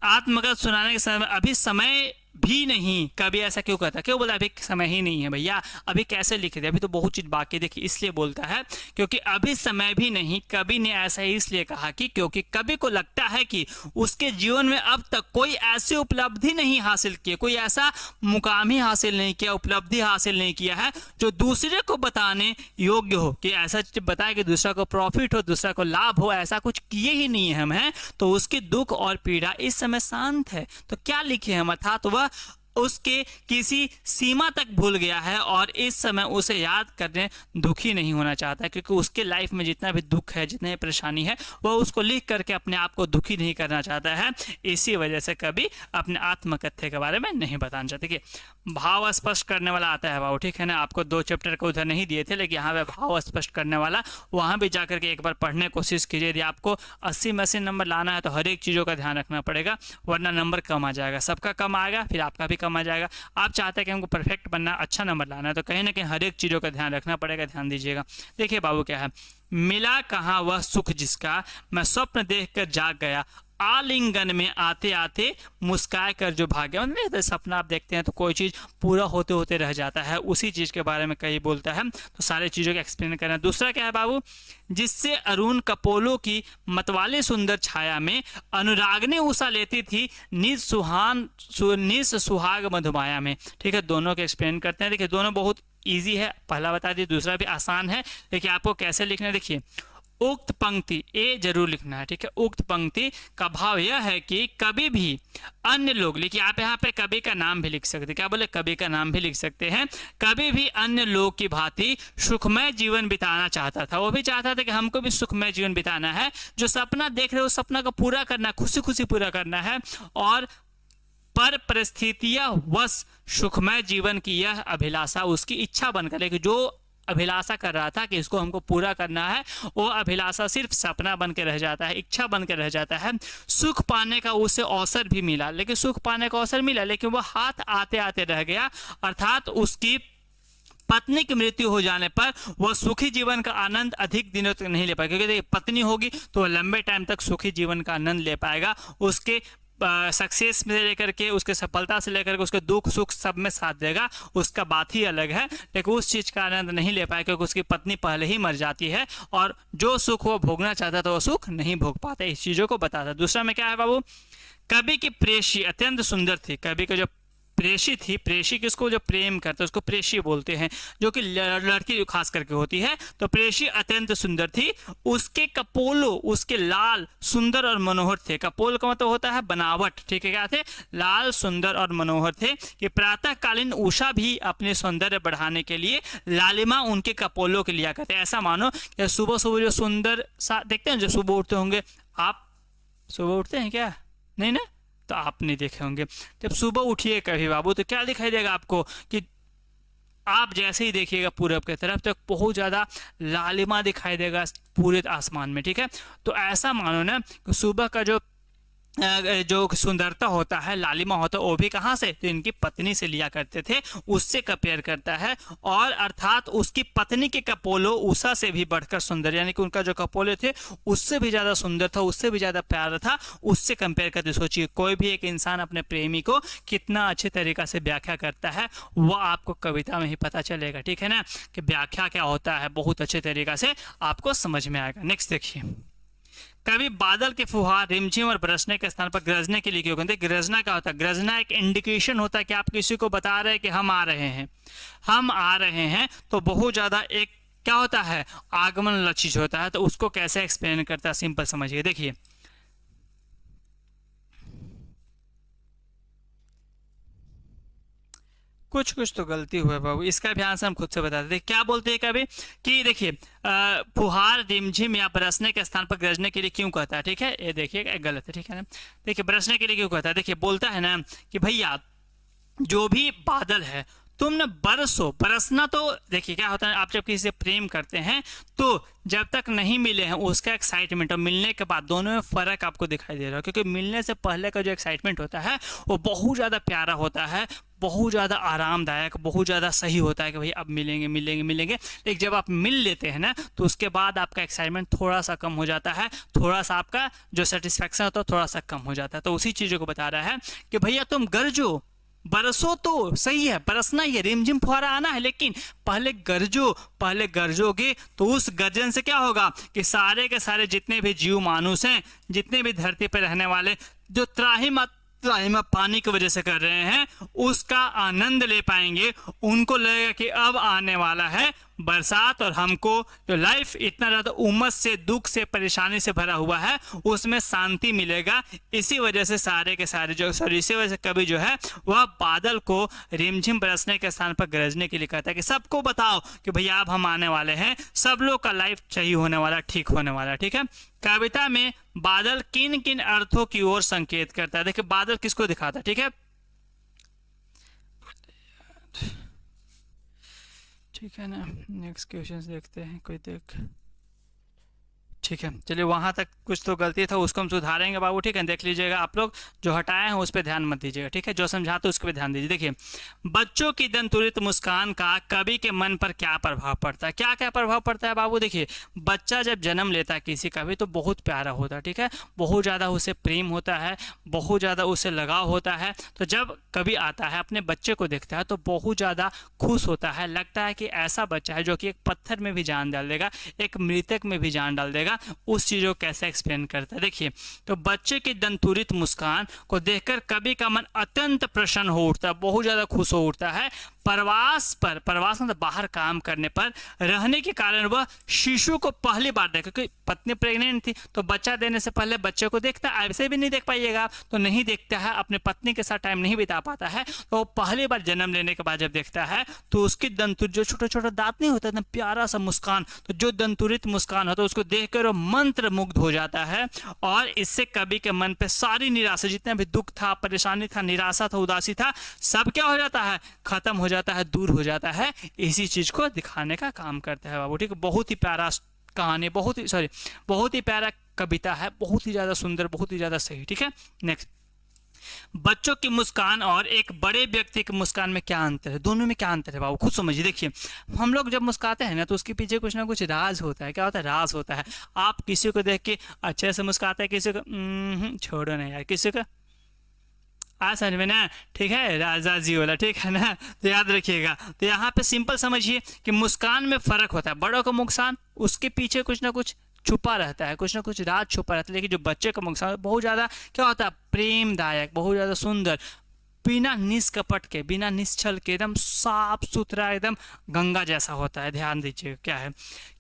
आत्मकथ्य सुनाने के समय अभी समय भी नहीं, कभी ऐसा क्यों कहता है? क्यों बोला अभी समय ही नहीं है? भैया अभी कैसे लिख दे, अभी तो बहुत चीज बाकी। देखिए, इसलिए बोलता है क्योंकि अभी समय भी नहीं। कवि ने ऐसा ही इसलिए कहा कि क्योंकि कवि को लगता है कि उसके जीवन में अब तक कोई ऐसी उपलब्धि नहीं हासिल की, कोई ऐसा मुकाम ही हासिल नहीं किया, उपलब्धि हासिल नहीं किया है जो दूसरे को बताने योग्य हो, कि ऐसा बताए कि दूसरा को प्रॉफिट हो, दूसरा को लाभ हो, ऐसा कुछ किए ही नहीं है हम हैं। तो उसकी दुख और पीड़ा इस समय शांत है, तो क्या लिखे हम? अर्थात वह उसके किसी सीमा तक भूल गया है और इस समय उसे याद करने दुखी नहीं होना चाहता है, क्योंकि उसके लाइफ में जितना भी दुख है, जितनी परेशानी है, वह उसको लिख करके अपने आप को दुखी नहीं करना चाहता है। इसी वजह से कभी अपने आत्मकथ्य के बारे में नहीं बताना चाहते। कि भाव स्पष्ट करने वाला आता है बाबू, ठीक है ना। आपको 2 चैप्टर को उधर नहीं दिए थे, लेकिन यहाँ पे भाव स्पष्ट करने वाला, वहाँ भी जाकर के एक बार पढ़ने की कोशिश कीजिए। यदि आपको 80 में 80 नंबर लाना है तो हर एक चीज़ों का ध्यान रखना पड़ेगा, वरना नंबर कम आ जाएगा। सबका कम आएगा, फिर आपका भी कम आ जाएगा। आप चाहते हैं कि हमको परफेक्ट बनना, अच्छा नंबर लाना है, तो कहीं ना कहीं हर एक चीज़ों का ध्यान रखना पड़ेगा। ध्यान दीजिएगा। देखिए बाबू, क्या है, मिला कहाँ वह सुख जिसका मैं स्वप्न देखकर जाग गया, आलिंगन में आते आते मुस्काए कर जो भाग्य। मतलब सपना आप देखते हैं तो कोई चीज़ पूरा होते होते रह जाता है, उसी चीज़ के बारे में कहीं बोलता है, तो सारे चीज़ों को एक्सप्लेन करना। दूसरा क्या है बाबू, जिससे अरुण कपोलों की मतवाली सुंदर छाया में अनुरागने उषा लेती थी निज सुहाग मधुमाया में। ठीक है, दोनों के एक्सप्लेन करते हैं। देखिए, दोनों बहुत ईजी है, पहला बता दिए, दूसरा भी आसान है, लेकिन आपको कैसे लिखना है। देखिए, उक्त पंक्ति ए जरूर लिखना है, ठीक है। उक्त पंक्ति का भाव यह है कि कभी भी अन्य लोग, लेकिन आप यहाँ पे कवि का नाम भी लिख सकते हैं। क्या बोले, कवि का नाम भी लिख सकते हैं। कभी भी अन्य लोग की भांति सुखमय जीवन बिताना चाहता था। वो भी चाहता था कि हमको भी सुखमय जीवन बिताना है, जो सपना देख रहे हो उस सपना को पूरा करना, खुशी खुशी पूरा करना है, और पर परिस्थितियां वश सुखमय जीवन की यह अभिलाषा उसकी इच्छा बनकर, लेकिन जो अभिलाषा कर रहा था कि इसको हमको पूरा करना है, वो अभिलाषा सिर्फ सपना बन के रह जाता है, इच्छा बन के रह जाता है। सुख पाने का उसे अवसर भी मिला, लेकिन सुख पाने का अवसर मिला, लेकिन वो हाथ आते आते रह गया। अर्थात उसकी पत्नी की मृत्यु हो जाने पर वह सुखी जीवन का आनंद अधिक दिनों तक नहीं ले पाएगा, क्योंकि पत्नी होगी तो वह लंबे टाइम तक सुखी जीवन का आनंद ले पाएगा। उसके सक्सेस में लेकर के, उसके सफलता से लेकर के, उसके दुख सुख सब में साथ देगा, उसका बात ही अलग है, लेकिन उस चीज़ का आनंद नहीं ले पाए क्योंकि उसकी पत्नी पहले ही मर जाती है, और जो सुख वो भोगना चाहता था वो सुख नहीं भोग पाता। इस चीज़ों को बताता। दूसरा में क्या है बाबू, कवि की प्रेयसी अत्यंत सुंदर थी। कवि का जो प्रेयसी थी, प्रेयसी किसको जो प्रेम करते हैं उसको प्रेयसी बोलते हैं, जो कि लड़की खास करके होती है। तो प्रेयसी अत्यंत सुंदर थी, उसके कपोलो, उसके लाल सुंदर और मनोहर थे। कपोल का मतलब होता है बनावट, ठीक है। क्या थे, लाल सुंदर और मनोहर थे। कि प्रातःकालीन उषा भी अपने सौंदर्य बढ़ाने के लिए लालिमा उनके कपोलों के लिया करते। ऐसा मानो कि सुबह सुबह जो सुंदर सा देखते हैं, जो सुबह उठते होंगे आप, सुबह उठते हैं क्या? नहीं ना, तो आप नहीं देखे होंगे। जब सुबह उठिए कभी बाबू तो क्या दिखाई देगा आपको कि आप जैसे ही देखिएगा पूरब की तरफ तो बहुत ज़्यादा लालिमा दिखाई देगा पूरे आसमान में, ठीक है। तो ऐसा मानो ना कि सुबह का जो सुंदरता होता है, लालिमा होता है, वो भी कहाँ से, तो इनकी पत्नी से लिया करते थे, उससे कंपेयर करता है। और अर्थात उसकी पत्नी के कपोलो उषा से भी बढ़कर सुंदर, यानी कि उनका जो कपोले थे उससे भी ज़्यादा सुंदर था, उससे भी ज़्यादा प्यारा था, उससे कंपेयर करते। सोचिए कोई भी एक इंसान अपने प्रेमी को कितना अच्छे तरीका से व्याख्या करता है, वह आपको कविता में ही पता चलेगा, ठीक है ना, कि व्याख्या क्या होता है, बहुत अच्छे तरीका से आपको समझ में आएगा। नेक्स्ट देखिए, कभी बादल के फुहार रिमझिम और बरसने के स्थान पर गरजने के लिए क्यों कहते हैं? गरजना क्या होता है? गरजना एक इंडिकेशन होता है कि आप किसी को बता रहे हैं कि हम आ रहे हैं, हम आ रहे हैं। तो बहुत ज्यादा एक क्या होता है, आगमन लक्षित होता है। तो उसको कैसे एक्सप्लेन करता है, सिंपल समझिए। देखिए कुछ कुछ तो गलती हुआ है बाबू, इसका भी आंसर हम खुद से बताते थे। क्या बोलते हैं कभी कि देखिए फुहार रिमझिम या बरसने के स्थान पर गरजने के लिए क्यों कहता है, ठीक है, ये देखिए गलत है, ठीक है ना। देखिए बरसने के लिए क्यों कहता है, देखिए बोलता है ना कि भैया जो भी बादल है तुम न बरसो। बरसना तो देखिए क्या होता है, आप जब किसी से प्रेम करते हैं तो जब तक नहीं मिले हैं उसका एक्साइटमेंट और मिलने के बाद दोनों में फ़र्क आपको दिखाई दे रहा है। क्योंकि मिलने से पहले का जो एक्साइटमेंट होता है वो बहुत ज़्यादा प्यारा होता है, बहुत ज़्यादा आरामदायक, बहुत ज़्यादा सही होता है कि भाई अब मिलेंगे मिलेंगे मिलेंगे। लेकिन जब आप मिल लेते हैं ना तो उसके बाद आपका एक्साइटमेंट थोड़ा सा कम हो जाता है, थोड़ा सा आपका जो सेटिस्फैक्शन होता है थोड़ा सा कम हो जाता है। तो उसी चीज़ों को बता रहा है कि भैया तुम गरजो, बरसो तो सही है, बरसना ही है, रिमझिम फुहारा आना है, लेकिन पहले गरजो। पहले गरजोगे तो उस गर्जन से क्या होगा कि सारे के सारे जितने भी जीव मानुस हैं, जितने भी धरती पर रहने वाले जो त्राहिमाम पानी की वजह से कर रहे हैं उसका आनंद ले पाएंगे। उनको लगेगा कि अब आने वाला है बरसात और हमको जो लाइफ इतना ज़्यादा उमस से, दुख से, परेशानी से भरा हुआ है उसमें शांति मिलेगा। इसी वजह से सारे के सारे इसी वजह से कवि जो है वह बादल को रिमझिम बरसने के स्थान पर गरजने के लिए कहता है कि सबको बताओ कि भैया अब हम आने वाले हैं, सब लोग का लाइफ सही होने वाला, ठीक होने वाला, ठीक है। कविता में बादल किन किन अर्थों की ओर संकेत करता है? देखिए बादल किसको दिखाता है, ठीक है, ठीक है ना। नेक्स्ट क्वेश्चन देखते हैं, कोई देख, ठीक है चलिए वहाँ तक कुछ तो गलती था उसको हम सुधारेंगे बाबू, ठीक है। देख लीजिएगा आप लोग जो हटाए हैं उस पर ध्यान मत दीजिएगा, ठीक है, जो समझाते उस पर ध्यान दीजिए। देखिए बच्चों की दंतुरित मुस्कान का कवि के मन पर क्या प्रभाव पड़ता है? क्या क्या प्रभाव पड़ता है बाबू? देखिए बच्चा जब जन्म लेता है किसी का भी तो बहुत प्यारा होता है, ठीक है, बहुत ज़्यादा उसे प्रेम होता है, बहुत ज़्यादा उसे लगाव होता है। तो जब कवि आता है अपने बच्चे को देखता है तो बहुत ज़्यादा खुश होता है, लगता है कि ऐसा बच्चा है जो कि एक पत्थर में भी जान डाल देगा, एक मृतक में भी जान डाल देगा। उस चीज़ को कैसे एक्सप्लेन करता है? देखिए तो बच्चे की दंतुरित मुस्कान को देखकर कवि का मन अत्यंत प्रसन्न हो उठता है, बहुत ज़्यादा खुश हो उठता है। प्रवास मतलब बाहर काम करने पर रहने के कारण वह शिशु को पहली बार देखा, क्योंकि पत्नी प्रेग्नेंट थी तो बच्चा देने से पहले बच्चे को देखता है, ऐसे भी नहीं देख पाइएगा आप, तो नहीं देखता है, अपने पत्नी के साथ टाइम नहीं बिता पाता है। तो पहली बार जन्म लेने के बाद जब देखता है तो उसकी दंतुरित जो छोटा छोटा दांत नहीं होता, प्यारा सा मुस्कान, तो जो दंतुरित मुस्कान होता है उसको देखकर वो मंत्र मुग्ध हो जाता है। और इससे कवि के मन पे सारी निराशा, जितना भी दुख था, परेशानी था, निराशा था, उदासी था, सब क्या हो जाता है, खत्म हो जाता है, दूर हो जाता है। इसी चीज को दिखाने का काम करता है बाबू, ठीक है। बहुत ही प्यारा कहानी, बहुत ही प्यारा कविता है, बहुत ही ज्यादा सुंदर, बहुत ही ज्यादा सही, ठीक है। नेक्स्ट, बच्चों की मुस्कान और एक बड़े व्यक्ति की मुस्कान में क्या अंतर है? दोनों में क्या अंतर है बाबू, खुद समझिए। देखिए हम लोग जब मुस्काते हैं ना तो उसके पीछे कुछ ना कुछ राज होता है। क्या होता है? राज होता है। आप किसी को देख के अच्छे से मुस्काते हैं, किसी को छोड़ो ना यार, किसी को आ समझ में ना, ठीक है, राजा जी वाला, ठीक है ना, तो याद रखिएगा। तो यहाँ पे सिंपल समझिए कि मुस्कान में फर्क होता है। बड़ों का मुस्कान उसके पीछे कुछ ना कुछ छुपा रहता है, कुछ ना कुछ राज छुपा रहता है, लेकिन जो बच्चे का मुस्कान बहुत ज़्यादा क्या होता है, प्रेमदायक, बहुत ज़्यादा सुंदर, बिना निष्कपट के, बिना निश्चल के, एकदम साफ सुथरा, एकदम गंगा जैसा होता है। ध्यान दीजिए क्या है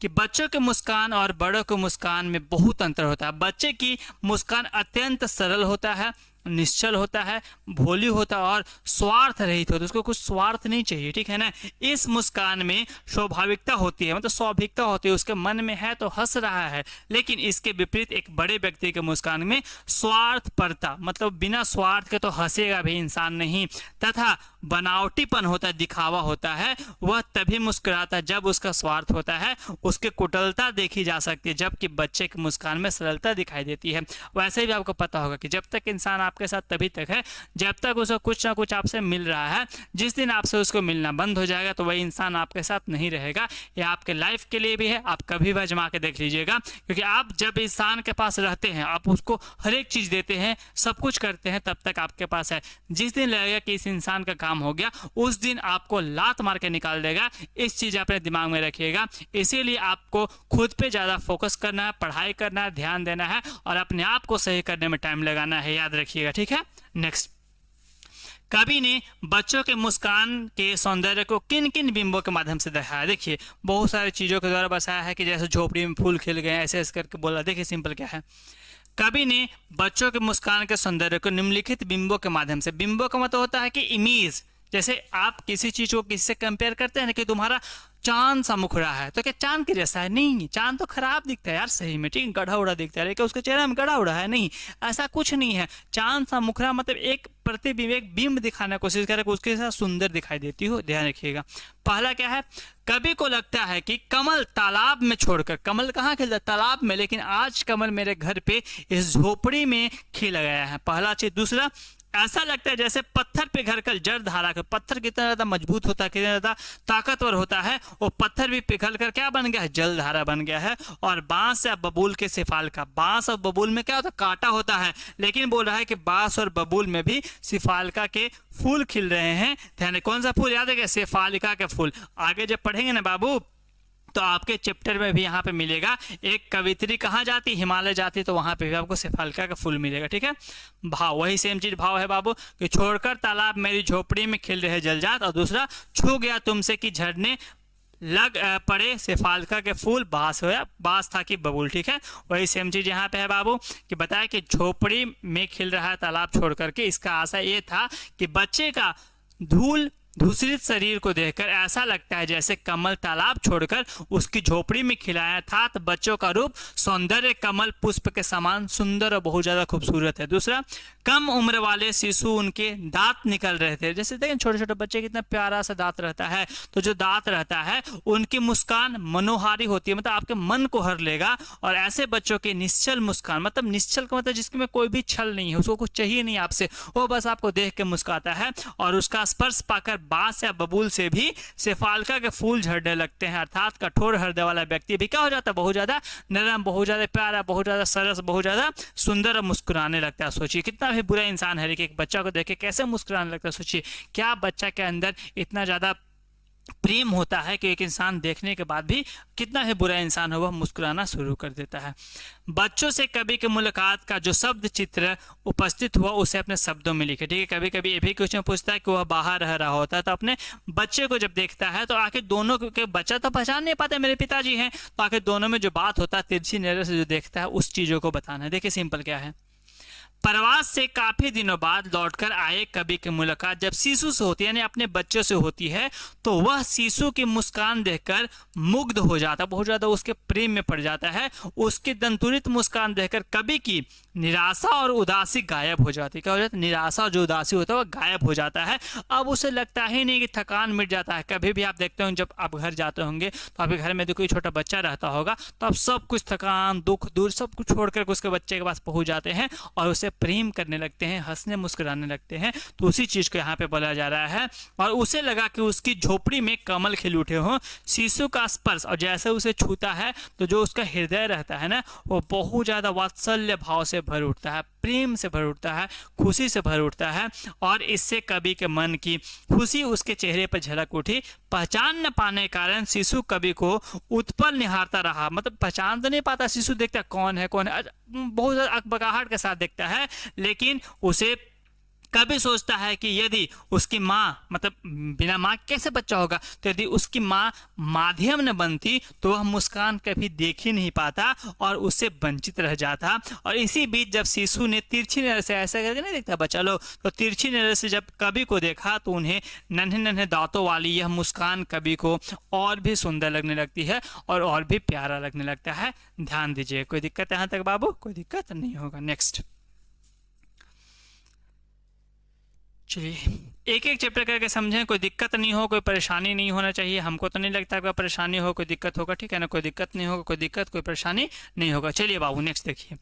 कि बच्चों के मुस्कान और बड़ों के मुस्कान में बहुत अंतर होता है। बच्चे की मुस्कान अत्यंत सरल होता है, निश्चल होता है, भोली होता है और स्वार्थ रहित होता है, उसको कुछ स्वार्थ नहीं चाहिए, ठीक है ना। इस मुस्कान में स्वाभाविकता होती है, मतलब स्वाभाविकता होती है, उसके मन में है तो हंस रहा है। लेकिन इसके विपरीत एक बड़े व्यक्ति के मुस्कान में स्वार्थपरता, मतलब बिना स्वार्थ के तो हंसेगा भी इंसान नहीं, तथा बनावटीपन होता है, दिखावा होता है। वह तभी मुस्कुराता है जब उसका स्वार्थ होता है, उसके कुटिलता देखी जा सकती है, जबकि बच्चे की मुस्कान में सरलता दिखाई देती है। वैसे भी आपको पता होगा कि जब तक इंसान आपके साथ तभी तक है जब तक उसको कुछ ना कुछ आपसे मिल रहा है। जिस दिन आपसे उसको मिलना बंद हो जाएगा तो वही इंसान आपके साथ नहीं रहेगा। यह आपके लाइफ के लिए भी है, आप कभी भी आजमा के देख लीजिएगा। क्योंकि आप जब इंसान के पास रहते हैं, आप उसको हर एक चीज देते हैं, सब कुछ करते हैं, तब तक आपके पास है। जिस दिन लगेगा कि इस इंसान का काम हो गया, उस दिन आपको लात मार के निकाल देगा। इस चीज अपने दिमाग में रखिएगा। इसीलिए आपको खुद पे ज्यादा फोकस करना है, पढ़ाई करना है, ध्यान देना है और अपने आप को सही करने में टाइम लगाना है, याद रखिएगा, ठीक है। नेक्स्ट, कवि ने बच्चों के मुस्कान के सौंदर्य को किन किन बिंबों के माध्यम से दिखाया। देखिए, बहुत सारी चीजों के द्वारा बसाया है कि जैसे झोपड़ी में फूल खिल गए, ऐसे ऐसे करके बोला। देखिए सिंपल क्या है, कवि ने बच्चों के मुस्कान के सौंदर्य को निम्नलिखित बिंबों के माध्यम से, बिंबों का मतलब होता है कि इमेज, जैसे आप किसी चीज को किसी से कंपेयर करते हैं ना कि तुम्हारा चांद सा मुखड़ा है, तो क्या चांद के जैसा है? नहीं, चांद तो खराब दिखता है यार, सही में, ठीक, गढ़ा उड़ा दिखता है, लेकिन उसके चेहरे में गढ़ा उड़ा है नहीं, ऐसा कुछ नहीं है। चांद सा मुखड़ा मतलब एक प्रतिबिंब, एक बिंब दिखाने की कोशिश करे, उसके साथ सुंदर दिखाई देती हो, ध्यान रखिएगा। पहला क्या है, कवि को लगता है कि कमल तालाब में छोड़कर, कमल कहाँ खिलता है? तालाब में, लेकिन आज कमल मेरे घर पे इस झोपड़ी में खिल गया है, पहला चीज। दूसरा, ऐसा लगता है जैसे पत्थर पे घर का जड़ धारा कर, पत्थर कितना ज्यादा मजबूत होता है, कितना ज्यादा ताकतवर होता है, वो पत्थर भी पिघल कर क्या बन गया है? जल धारा बन गया है। और बांस या बबूल के सिफाल का, बांस और बबूल में क्या होता है? कांटा होता है, लेकिन बोल रहा है कि बांस और बबूल में भी सिफालिका के फूल खिल रहे हैं। ध्यान, कौन सा फूल याद है? सिफालिका के फूल। आगे जब पढ़ेंगे ना बाबू तो आपके चैप्टर में भी यहाँ पे मिलेगा, एक कवित्री कहाँ जाती? हिमालय जाती, तो वहां पे भी आपको सिफालिका का फूल मिलेगा, ठीक है। भाव, वही सेम चीज भाव है बाबू, कि छोड़कर तालाब मेरी झोपड़ी में खिल रहे जलजात, और दूसरा, छू गया तुमसे कि झड़ने लग पड़े सिफालिका के फूल, बास होया, बास था कि बबूल, ठीक है। वही सेम चीज यहाँ पे है बाबू, कि बताया कि झोपड़ी में खिल रहा है तालाब छोड़ करके। इसका आशा ये था कि बच्चे का धूल दूषित शरीर को देखकर ऐसा लगता है जैसे कमल तालाब छोड़कर उसकी झोपड़ी में खिलाया था, तो बच्चों का रूप सौंदर्य कमल पुष्प के समान सुंदर और बहुत ज्यादा खूबसूरत है। दूसरा, कम उम्र वाले शिशु उनके दांत निकल रहे थे, जैसे देखें छोटे छोटे बच्चे कितना प्यारा सा दांत रहता है, तो जो दांत रहता है उनकी मुस्कान मनोहारी होती है, मतलब आपके मन को हर लेगा। और ऐसे बच्चों की निश्चल मुस्कान, मतलब निश्चल का मतलब जिसमें कोई भी छल नहीं है, उसको कुछ चाहिए नहीं आपसे, वो बस आपको देख के मुस्काता है। और उसका स्पर्श पाकर बांस या बबूल से भी सिफालिका के फूल झड़ने लगते हैं, अर्थात कठोर हृदय वाला व्यक्ति भी क्या हो जाता है? बहुत ज्यादा नरम, बहुत ज्यादा प्यारा, बहुत ज्यादा सरस, बहुत ज्यादा सुंदर और मुस्कुराने लगता है। सोचिए कितना भी बुरा इंसान है लेकिन एक बच्चा को देख के कैसे मुस्कुराने लगता है। सोचिए क्या बच्चा के अंदर इतना ज्यादा प्रेम होता है कि एक इंसान देखने के बाद भी कितना ही बुरा इंसान हो वह मुस्कुराना शुरू कर देता है। बच्चों से कवि की मुलाकात का जो शब्द चित्र उपस्थित हुआ उसे अपने शब्दों में लिखे, ठीक है। कभी कभी ये भी क्वेश्चन पूछता है कि वह बाहर रह रहा होता है, तो अपने बच्चे को जब देखता है तो आखिर दोनों के, बच्चा तो पहचान नहीं पाता मेरे पिताजी हैं, तो आखिर दोनों में जो बात होता है तिरछी नजर से जो देखता है उस चीजों को बताना है। देखिए सिंपल क्या है, प्रवास से काफी दिनों बाद लौटकर आए कवि की मुलाकात जब शिशु से होती है, यानी अपने बच्चों से होती है, तो वह शिशु की मुस्कान देखकर मुग्ध हो जाता है, बहुत ज्यादा उसके प्रेम में पड़ जाता है। उसकी दंतुरित मुस्कान देखकर कवि की निराशा और उदासी गायब हो जाती है। क्या हो जाता है? निराशा और जो उदासी होता है वह गायब हो जाता है। अब उसे लगता ही नहीं कि थकान मिट जाता है। कभी भी आप देखते हो जब आप घर जाते होंगे तो आपके घर में तो कोई छोटा बच्चा रहता होगा, तो आप सब कुछ थकान दुख दूर सब कुछ छोड़कर उसके बच्चे के पास पहुंच जाते हैं और उसे प्रेम करने लगते हैं, हंसने मुस्कुराने लगते हैं। तो उसी चीज को यहाँ पे बोला जा रहा है। और उसे लगा कि उसकी झोपड़ी में कमल खिल उठे हों। शिशु का स्पर्श और जैसे उसे छूता है तो जो उसका हृदय रहता है ना, वो बहुत ज्यादा वात्सल्य भाव से भर उठता है, प्रेम से भर उठता है, खुशी से भर उठता है। और इससे कवि के मन की खुशी उसके चेहरे पर झलक उठी। पहचान न पाने के कारण शिशु कवि को उत्पल निहारता रहा, मतलब पहचान तो नहीं पाता, शिशु देखता कौन है, बहुत ज्यादा अकबकाहट के साथ देखता है, लेकिन उसे कभी सोचता है कि यदि उसकी माँ, मतलब बिना माँ कैसे बच्चा होगा, तो यदि उसकी माँ माध्यम न बनती तो वह मुस्कान कभी देख ही नहीं पाता और उससे वंचित रह जाता। और इसी बीच जब शिशु ने तिरछी नजर से, ऐसा करके नहीं देखता बच्चा लोग, तो तिरछी नजर से जब कवि को देखा तो उन्हें नन्हे नन्हे दांतों वाली यह मुस्कान कवि को और भी सुंदर लगने लगती है और भी प्यारा लगने लगता है। ध्यान दीजिए। कोई दिक्कत यहाँ तक बाबू? कोई दिक्कत नहीं होगा। नेक्स्ट चलिए एक एक चैप्टर करके समझें, कोई दिक्कत नहीं हो, कोई परेशानी नहीं होना चाहिए। हमको तो नहीं लगता आपका परेशानी हो, कोई दिक्कत होगा, ठीक है ना? कोई दिक्कत नहीं होगा, कोई दिक्कत कोई परेशानी नहीं होगा। चलिए बाबू नेक्स्ट देखिए,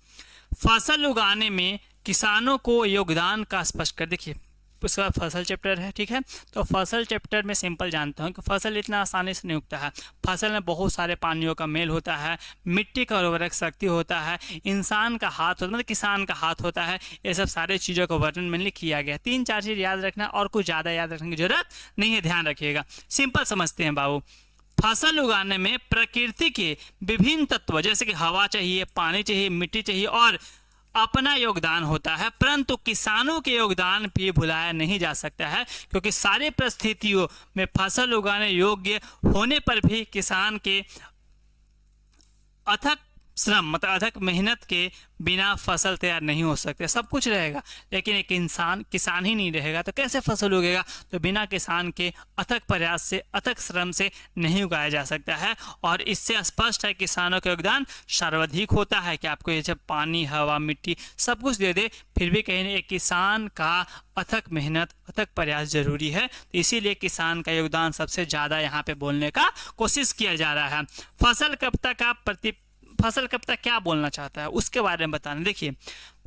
फसल उगाने में किसानों को योगदान का स्पष्ट कर। देखिए उसके बाद फसल चैप्टर है, ठीक है? तो फसल चैप्टर में सिंपल जानते हो कि फसल इतना आसानी से नहीं उगता है। फसल में बहुत सारे पानियों का मेल होता है, मिट्टी का उर्वरक शक्ति होता है, इंसान का हाथ होता है, मतलब किसान का हाथ होता है। ये सब सारे चीज़ों का वर्णन मैंने किया गया। 3-4 चीज़ याद रखना और कुछ ज़्यादा याद रखने की जरूरत नहीं है, ध्यान रखिएगा। सिंपल समझते हैं बाबू। फसल उगाने में प्रकृति के विभिन्न तत्व जैसे कि हवा चाहिए, पानी चाहिए, मिट्टी चाहिए और अपना योगदान होता है, परंतु किसानों के योगदान भी भुलाया नहीं जा सकता है, क्योंकि सारी परिस्थितियों में फसल उगाने योग्य होने पर भी किसान के अथक श्रम, मतलब अथक मेहनत के बिना फसल तैयार नहीं हो सकते। सब कुछ रहेगा लेकिन एक इंसान, किसान ही नहीं रहेगा तो कैसे फसल उगेगा? तो बिना किसान के अथक प्रयास से, अथक श्रम से नहीं उगाया जा सकता है। और इससे स्पष्ट है किसानों का योगदान सर्वाधिक होता है कि आपको ये जब पानी, हवा, मिट्टी सब कुछ दे दे फिर भी कहीं एक किसान का अथक मेहनत, अथक प्रयास जरूरी है। तो इसीलिए किसान का योगदान सबसे ज़्यादा यहाँ पे बोलने का कोशिश किया जा रहा है। फसल कविता क्या बोलना चाहता है उसके बारे में बताना। देखिए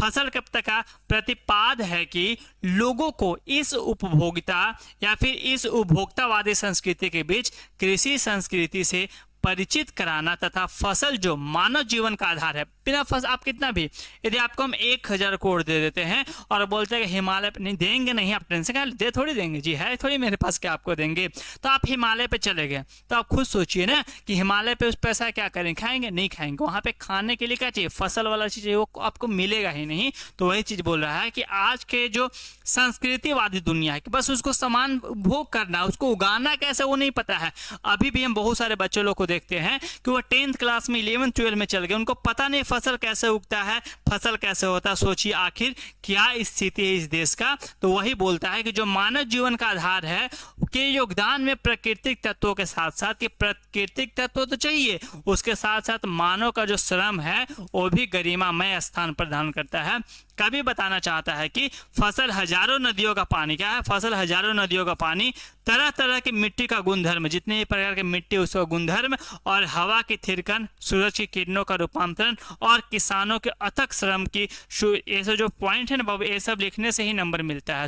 फसल कविता का प्रतिपाद है कि लोगों को इस उपभोक्ता या फिर इस उपभोक्तावादी संस्कृति के बीच कृषि संस्कृति से परिचित कराना तथा फसल जो मानव जीवन का आधार है। बिना फसल आप कितना भी, यदि आपको हम 1000 करोड़ दे देते हैं और बोलते हैं कि हिमालय पे नहीं देंगे, नहीं आप टेंशन का दे थोड़ी देंगे जी, है थोड़ी मेरे पास क्या आपको देंगे, तो आप हिमालय पे चले गए तो आप खुद सोचिए ना कि हिमालय पे उस पैसा क्या करेंगे, खाएंगे नहीं खाएंगे। वहाँ पे खाने के लिए क्या चाहिए? फसल वाला चीज़ है, वो आपको मिलेगा ही नहीं। तो वही चीज़ बोल रहा है कि आज के जो संस्कृतिवादी दुनिया है कि बस उसको सामान भोग करना, उसको उगाना कैसे वो नहीं पता है। अभी भी हम बहुत सारे बच्चों लोग को देखते हैं कि वो 10th क्लास में, 11th 12 में चल गए, उनको पता नहीं फसल कैसे उगता है, फसल कैसे होता है। सोचिए आखिर क्या स्थिति है इस देश का। तो वही बोलता है कि जो मानव जीवन का आधार है के योगदान में प्राकृतिक तत्वों के साथ साथ, कि प्राकृतिक तत्व तो चाहिए, उसके साथ साथ मानव का जो श्रम है वो भी गरिमामय स्थान प्रदान करता है। कभी बताना चाहता है कि फसल हजारों नदियों का पानी, क्या है? फसल हजारों नदियों का पानी, तरह तरह की मिट्टी का गुणधर्म, जितने भी प्रकार के मिट्टी उसका गुणधर्म, और हवा की थिरकन, सूरज की किरणों का रूपांतरण और किसानों के अथक श्रम की, ये सब जो पॉइंट है ना बाबू, ये सब लिखने से ही नंबर मिलता है।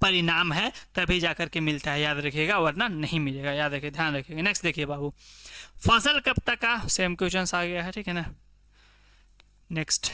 परिणाम है तभी जाकर के मिलता है, याद रखिएगा, वरना नहीं मिलेगा, याद रखिए, ध्यान रखिएगा। नेक्स्ट देखिए बाबू, फसल कविता का सेम क्वेश्चन आ गया है, ठीक है ना? नेक्स्ट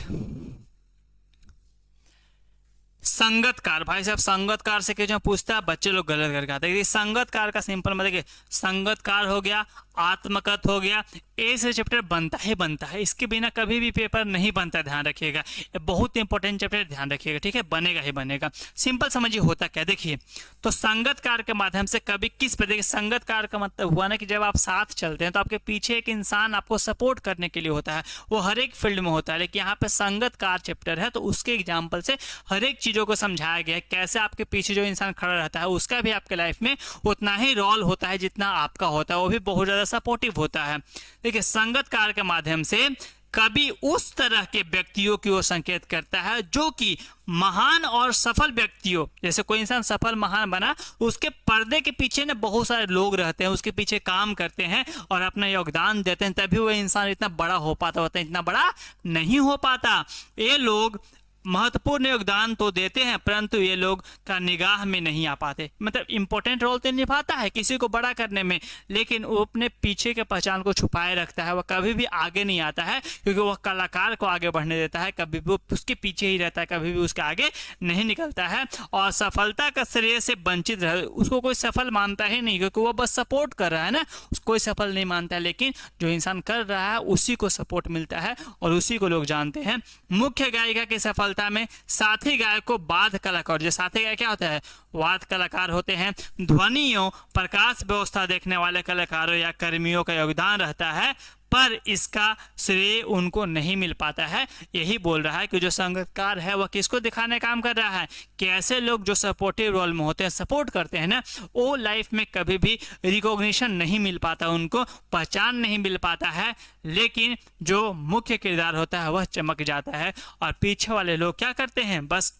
संगतकार। भाई साहब संगतकार से क्यों पूछता है? बच्चे लोग गलत करके आते हैं। संगतकार का सिंपल मतलब कि संगतकार हो गया, आत्मकथ हो गया, ऐसे चैप्टर बनता है। इसके बिना कभी भी पेपर नहीं बनता, ध्यान रखिएगा। ये बहुत इंपॉर्टेंट चैप्टर, ध्यान रखिएगा, ठीक है? बनेगा ही बनेगा। सिंपल समझिए होता क्या, देखिए तो संगतकार के माध्यम से कभी किस पर, देखिए संगतकार का मतलब हुआ ना कि जब आप साथ चलते हैं तो आपके पीछे एक इंसान आपको सपोर्ट करने के लिए होता है, वो हर एक फील्ड में होता है। लेकिन यहाँ पे संगतकार चैप्टर है तो उसके एग्जाम्पल से हर एक चीजों को समझाया गया है, कैसे आपके पीछे जो इंसान खड़ा रहता है उसका भी आपके लाइफ में उतना ही रोल होता है जितना आपका होता है, वो भी बहुत ज्यादा सपोर्टिव होता है। देखिए संगतकार के माध्यम से कभी उस तरह के व्यक्तियों की ओर संकेत करता है जो कि महान और सफल व्यक्तियों, जैसे कोई इंसान सफल महान बना, उसके पर्दे के पीछे ना बहुत सारे लोग रहते हैं, उसके पीछे काम करते हैं और अपना योगदान देते हैं, तभी वह इंसान इतना बड़ा हो पाता होता है, इतना बड़ा नहीं हो पाता। ये लोग महत्वपूर्ण योगदान तो देते हैं परंतु ये लोग का निगाह में नहीं आ पाते, मतलब इंपॉर्टेंट रोल तो निभाता है किसी को बड़ा करने में, लेकिन वो अपने पीछे के पहचान को छुपाए रखता है, वह कभी भी आगे नहीं आता है क्योंकि वह कलाकार को आगे बढ़ने देता है, कभी भी उसके पीछे ही रहता है, कभी भी उसके आगे नहीं निकलता है और सफलता का श्रेय से वंचित रह, उसको कोई सफल मानता ही नहीं क्योंकि वह बस सपोर्ट कर रहा है ना, कोई सफल नहीं मानता है, लेकिन जो इंसान कर रहा है उसी को सपोर्ट मिलता है और उसी को लोग जानते हैं। मुख्य गायिका की सफलता सफलता में साथी गायक को वाद्य कलाकार, जो साथी गायक क्या होता है, वाद्य कलाकार होते हैं, ध्वनियों प्रकाश व्यवस्था देखने वाले कलाकारों या कर्मियों का योगदान रहता है, पर इसका श्रेय उनको नहीं मिल पाता है। यही बोल रहा है कि जो संगीतकार है वह किसको दिखाने का काम कर रहा है कि ऐसे लोग जो सपोर्टिव रोल में होते हैं, सपोर्ट करते हैं ना, वो लाइफ में कभी भी रिकॉग्निशन नहीं मिल पाता, उनको पहचान नहीं मिल पाता है, लेकिन जो मुख्य किरदार होता है वह चमक जाता है और पीछे वाले लोग क्या करते हैं, बस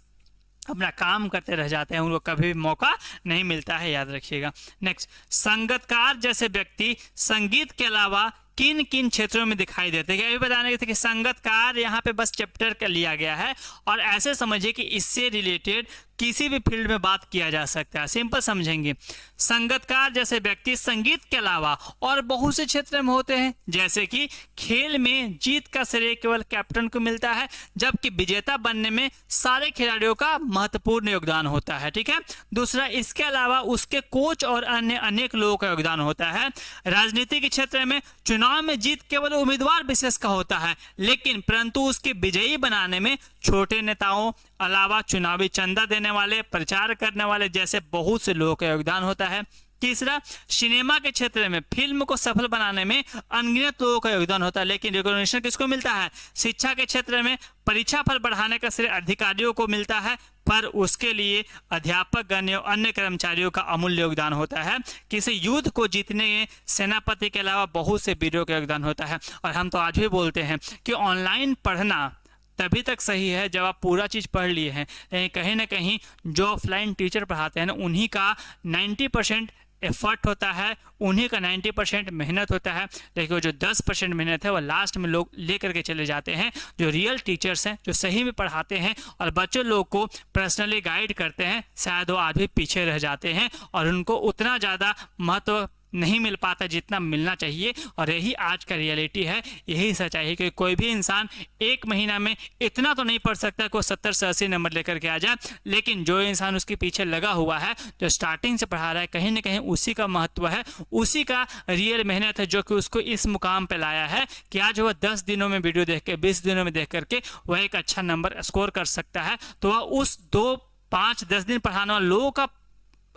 अपना काम करते रह जाते हैं, उनको कभी भी मौका नहीं मिलता है, याद रखिएगा। नेक्स्ट, संगीतकार जैसे व्यक्ति संगीत के अलावा किन किन क्षेत्रों में दिखाई देते हैं, अभी बताने के थे कि संगीतकार यहाँ पे बस चैप्टर का लिया गया है और ऐसे समझिए कि इससे रिलेटेड किसी भी फील्ड में बात किया जा सकता है, सिंपल समझेंगे। संगीतकार जैसे व्यक्ति संगीत के अलावा और बहुत से क्षेत्र में होते हैं, जैसे कि खेल में जीत का श्रेय केवल कैप्टन को मिलता है, जबकि विजेता बनने में सारे खिलाड़ियों का महत्वपूर्ण योगदान होता है, ठीक है। दूसरा, इसके अलावा उसके कोच और अन्य अनेक लोगों का योगदान होता है। राजनीति के क्षेत्र में चुनाव में जीत केवल उम्मीदवार विशेष का होता है, लेकिन परंतु उसके विजयी बनाने में छोटे नेताओं अलावा चुनावी चंदा देने वाले, प्रचार करने वाले जैसे बहुत से लोगों का योगदान होता है। तीसरा, सिनेमा के क्षेत्र में फिल्म को सफल बनाने में अनगिनत लोगों का योगदान होता है, लेकिन रिकॉग्निशन किसको मिलता है। शिक्षा के क्षेत्र में परीक्षा फल बढ़ाने का श्रेय अधिकारियों को मिलता है, पर उसके लिए अध्यापक गण और अन्य कर्मचारियों का अमूल्य योगदान होता है। किसी युद्ध को जीतने में सेनापति के अलावा बहुत से वीरों का योगदान होता है। और हम तो आज भी बोलते हैं कि ऑनलाइन पढ़ना तभी तक सही है जब आप पूरा चीज़ पढ़ लिए हैं, लेकिन कहीं ना कहीं जो ऑफलाइन टीचर पढ़ाते हैं ना, उन्हीं का 90% एफर्ट होता है, उन्हीं का 90% मेहनत होता है, लेकिन वो जो 10% मेहनत है वो लास्ट में लोग लेकर के चले जाते हैं। जो रियल टीचर्स हैं, जो सही में पढ़ाते हैं और बच्चों लोग को पर्सनली गाइड करते हैं, शायद वो आधे पीछे रह जाते हैं और उनको उतना ज़्यादा महत्व नहीं मिल पाता जितना मिलना चाहिए। और यही आज का रियलिटी है, यही सच्चाई है कि कोई भी इंसान एक महीना में इतना तो नहीं पढ़ सकता कि 70 से 80 नंबर लेकर के आ जाए, लेकिन जो इंसान उसके पीछे लगा हुआ है, जो स्टार्टिंग से पढ़ा रहा है, कहीं ना कहीं उसी का महत्व है, उसी का रियल मेहनत है जो कि उसको इस मुकाम पे लाया है कि आज वह 10 दिनों में वीडियो देख के, 20 दिनों में देख करके वह एक अच्छा नंबर स्कोर कर सकता है। तो वह उस 2, 5, 10 दिन पढ़ाने वाले लोगों का,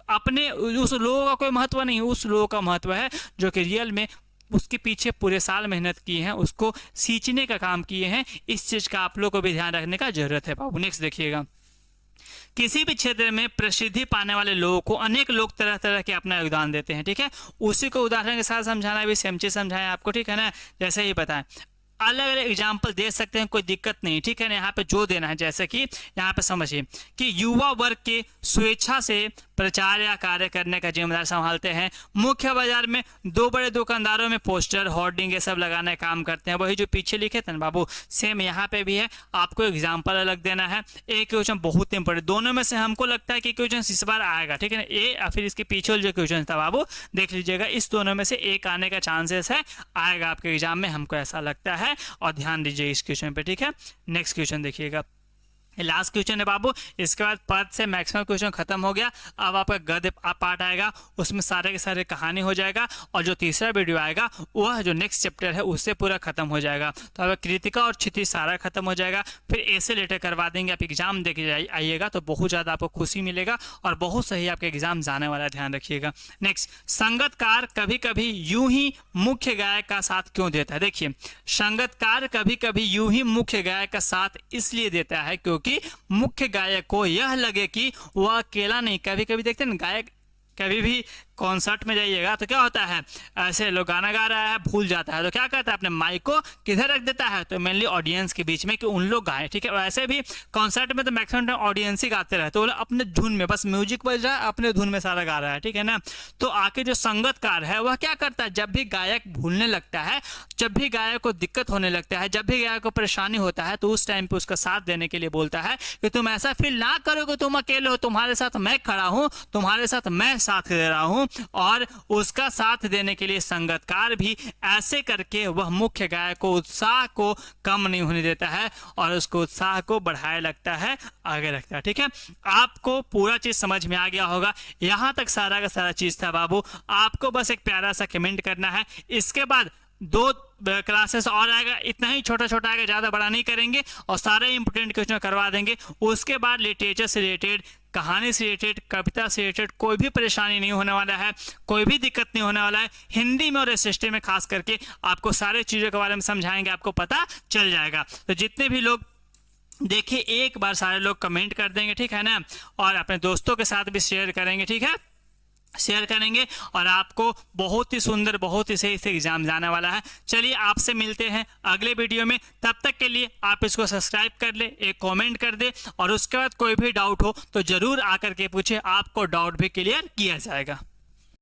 अपने उस लोगों का कोई महत्व नहीं, उस लोगों का महत्व है जो कि रियल में उसके पीछे पूरे साल मेहनत की है, उसको सींचने का काम किए हैं। इस चीज का आप लोग को भी ध्यान रखने का जरूरत है बाबू। नेक्स्ट देखिएगा, किसी भी क्षेत्र में प्रसिद्धि पाने वाले लोगों को अनेक लोग तरह तरह के अपना योगदान देते हैं, ठीक है। उसी को उदाहरण के साथ समझाना भी सेम चीज समझाएं आपको, ठीक है ना। जैसे ही बताएं, अलग अलग एग्जाम्पल दे सकते हैं, कोई दिक्कत नहीं, ठीक है ना। यहाँ पे जो देना है, जैसे कि यहाँ पे समझिए कि युवा वर्ग के स्वेच्छा से प्रचार या कार्य करने का जिम्मेदार संभालते हैं। मुख्य बाजार में 2 बड़े दुकानदारों में पोस्टर, होर्डिंग ये सब लगाने का काम करते हैं। वही जो पीछे लिखे थे ना बाबू, सेम यहाँ पे भी है। आपको एग्जाम्पल अलग देना है। एक क्वेश्चन बहुत इंपॉर्टेंट, दोनों में से हमको लगता है कि क्वेश्चन इस बार आएगा, ठीक है ना। ए या फिर इसके पीछे जो क्वेश्चन था बाबू देख लीजिएगा, इस दोनों में से एक आने का चांसेस है, आएगा आपके एग्जाम में, हमको ऐसा लगता है। और ध्यान दीजिए इस क्वेश्चन पे, ठीक है। नेक्स्ट क्वेश्चन देखिएगा, लास्ट क्वेश्चन है बाबू। इसके बाद पद से मैक्सिमम क्वेश्चन खत्म हो गया। अब आपका गद्य पार्ट आएगा, उसमें सारे के सारे कहानी हो जाएगा। और जो तीसरा वीडियो आएगा वह जो नेक्स्ट चैप्टर है उससे पूरा खत्म हो जाएगा। तो अब कृतिका और क्षिति सारा खत्म हो जाएगा। फिर ऐसे लेटर करवा देंगे, आप एग्जाम दे के आइएगा तो बहुत ज़्यादा आपको खुशी मिलेगा और बहुत सही आपके एग्जाम जाने वाला, ध्यान रखिएगा। नेक्स्ट, संगीतकार कभी कभी यूं ही मुख्य गायक का साथ क्यों देता है। देखिए, संगीतकार कभी कभी यूं ही मुख्य गायक का साथ इसलिए देता है क्योंकि मुख्य गायक को यह लगे कि वह अकेला नहीं। कभी कभी देखते हैं गायक, कभी भी कॉन्सर्ट में जाइएगा तो क्या होता है, ऐसे लोग गाना गा रहा है, भूल जाता है, तो क्या करता है, अपने माइक को किधर रख देता है, तो मेनली ऑडियंस के बीच में कि उन लोग गाएं, ठीक है। वैसे भी कॉन्सर्ट में तो मैक्सिमम ऑडियंस ही गाते रहते, तो अपने धुन में, बस म्यूजिक बज रहा है, अपने धुन में सारा गा रहा है, ठीक है ना। तो आके जो संगीतकार है वह क्या करता है, जब भी गायक भूलने लगता है, जब भी गायक को दिक्कत होने लगता है, जब भी गायक को परेशानी होता है, तो उस टाइम पे उसका साथ देने के लिए बोलता है कि तुम ऐसा फील ना करो कि तुम अकेले हो, तुम्हारे साथ मैं खड़ा हूं, तुम्हारे साथ मैं साथ दे रहा हूं। और उसका साथ देने के लिए संगीतकार भी ऐसे करके वह मुख्य गायक को उत्साह को कम नहीं होने देता है और उसको उत्साह को बढ़ाए लगता है, आगे रखता है, ठीक है। आपको पूरा चीज समझ में आ गया होगा। यहां तक सारा का सारा चीज था बाबू। आपको बस एक प्यारा सा कमेंट करना है। इसके बाद 2 क्लासेस और आएगा, इतना ही छोटा छोटा आएगा, ज़्यादा बड़ा नहीं करेंगे और सारे इंपोर्टेंट क्वेश्चन करवा देंगे। उसके बाद लिटरेचर से रिलेटेड, कहानी से रिलेटेड, कविता से रिलेटेड कोई भी परेशानी नहीं होने वाला है, कोई भी दिक्कत नहीं होने वाला है। हिंदी में और एसएसटी में खास करके आपको सारे चीज़ों के बारे में समझाएंगे, आपको पता चल जाएगा। तो जितने भी लोग देखिए एक बार सारे लोग कमेंट कर देंगे, ठीक है ना, और अपने दोस्तों के साथ भी शेयर करेंगे, ठीक है, शेयर करेंगे और आपको बहुत ही सुंदर, बहुत ही सही से एग्जाम जाने वाला है। चलिए आपसे मिलते हैं अगले वीडियो में, तब तक के लिए आप इसको सब्सक्राइब कर ले, एक कमेंट कर दे और उसके बाद कोई भी डाउट हो तो जरूर आकर के पूछे, आपको डाउट भी क्लियर किया जाएगा।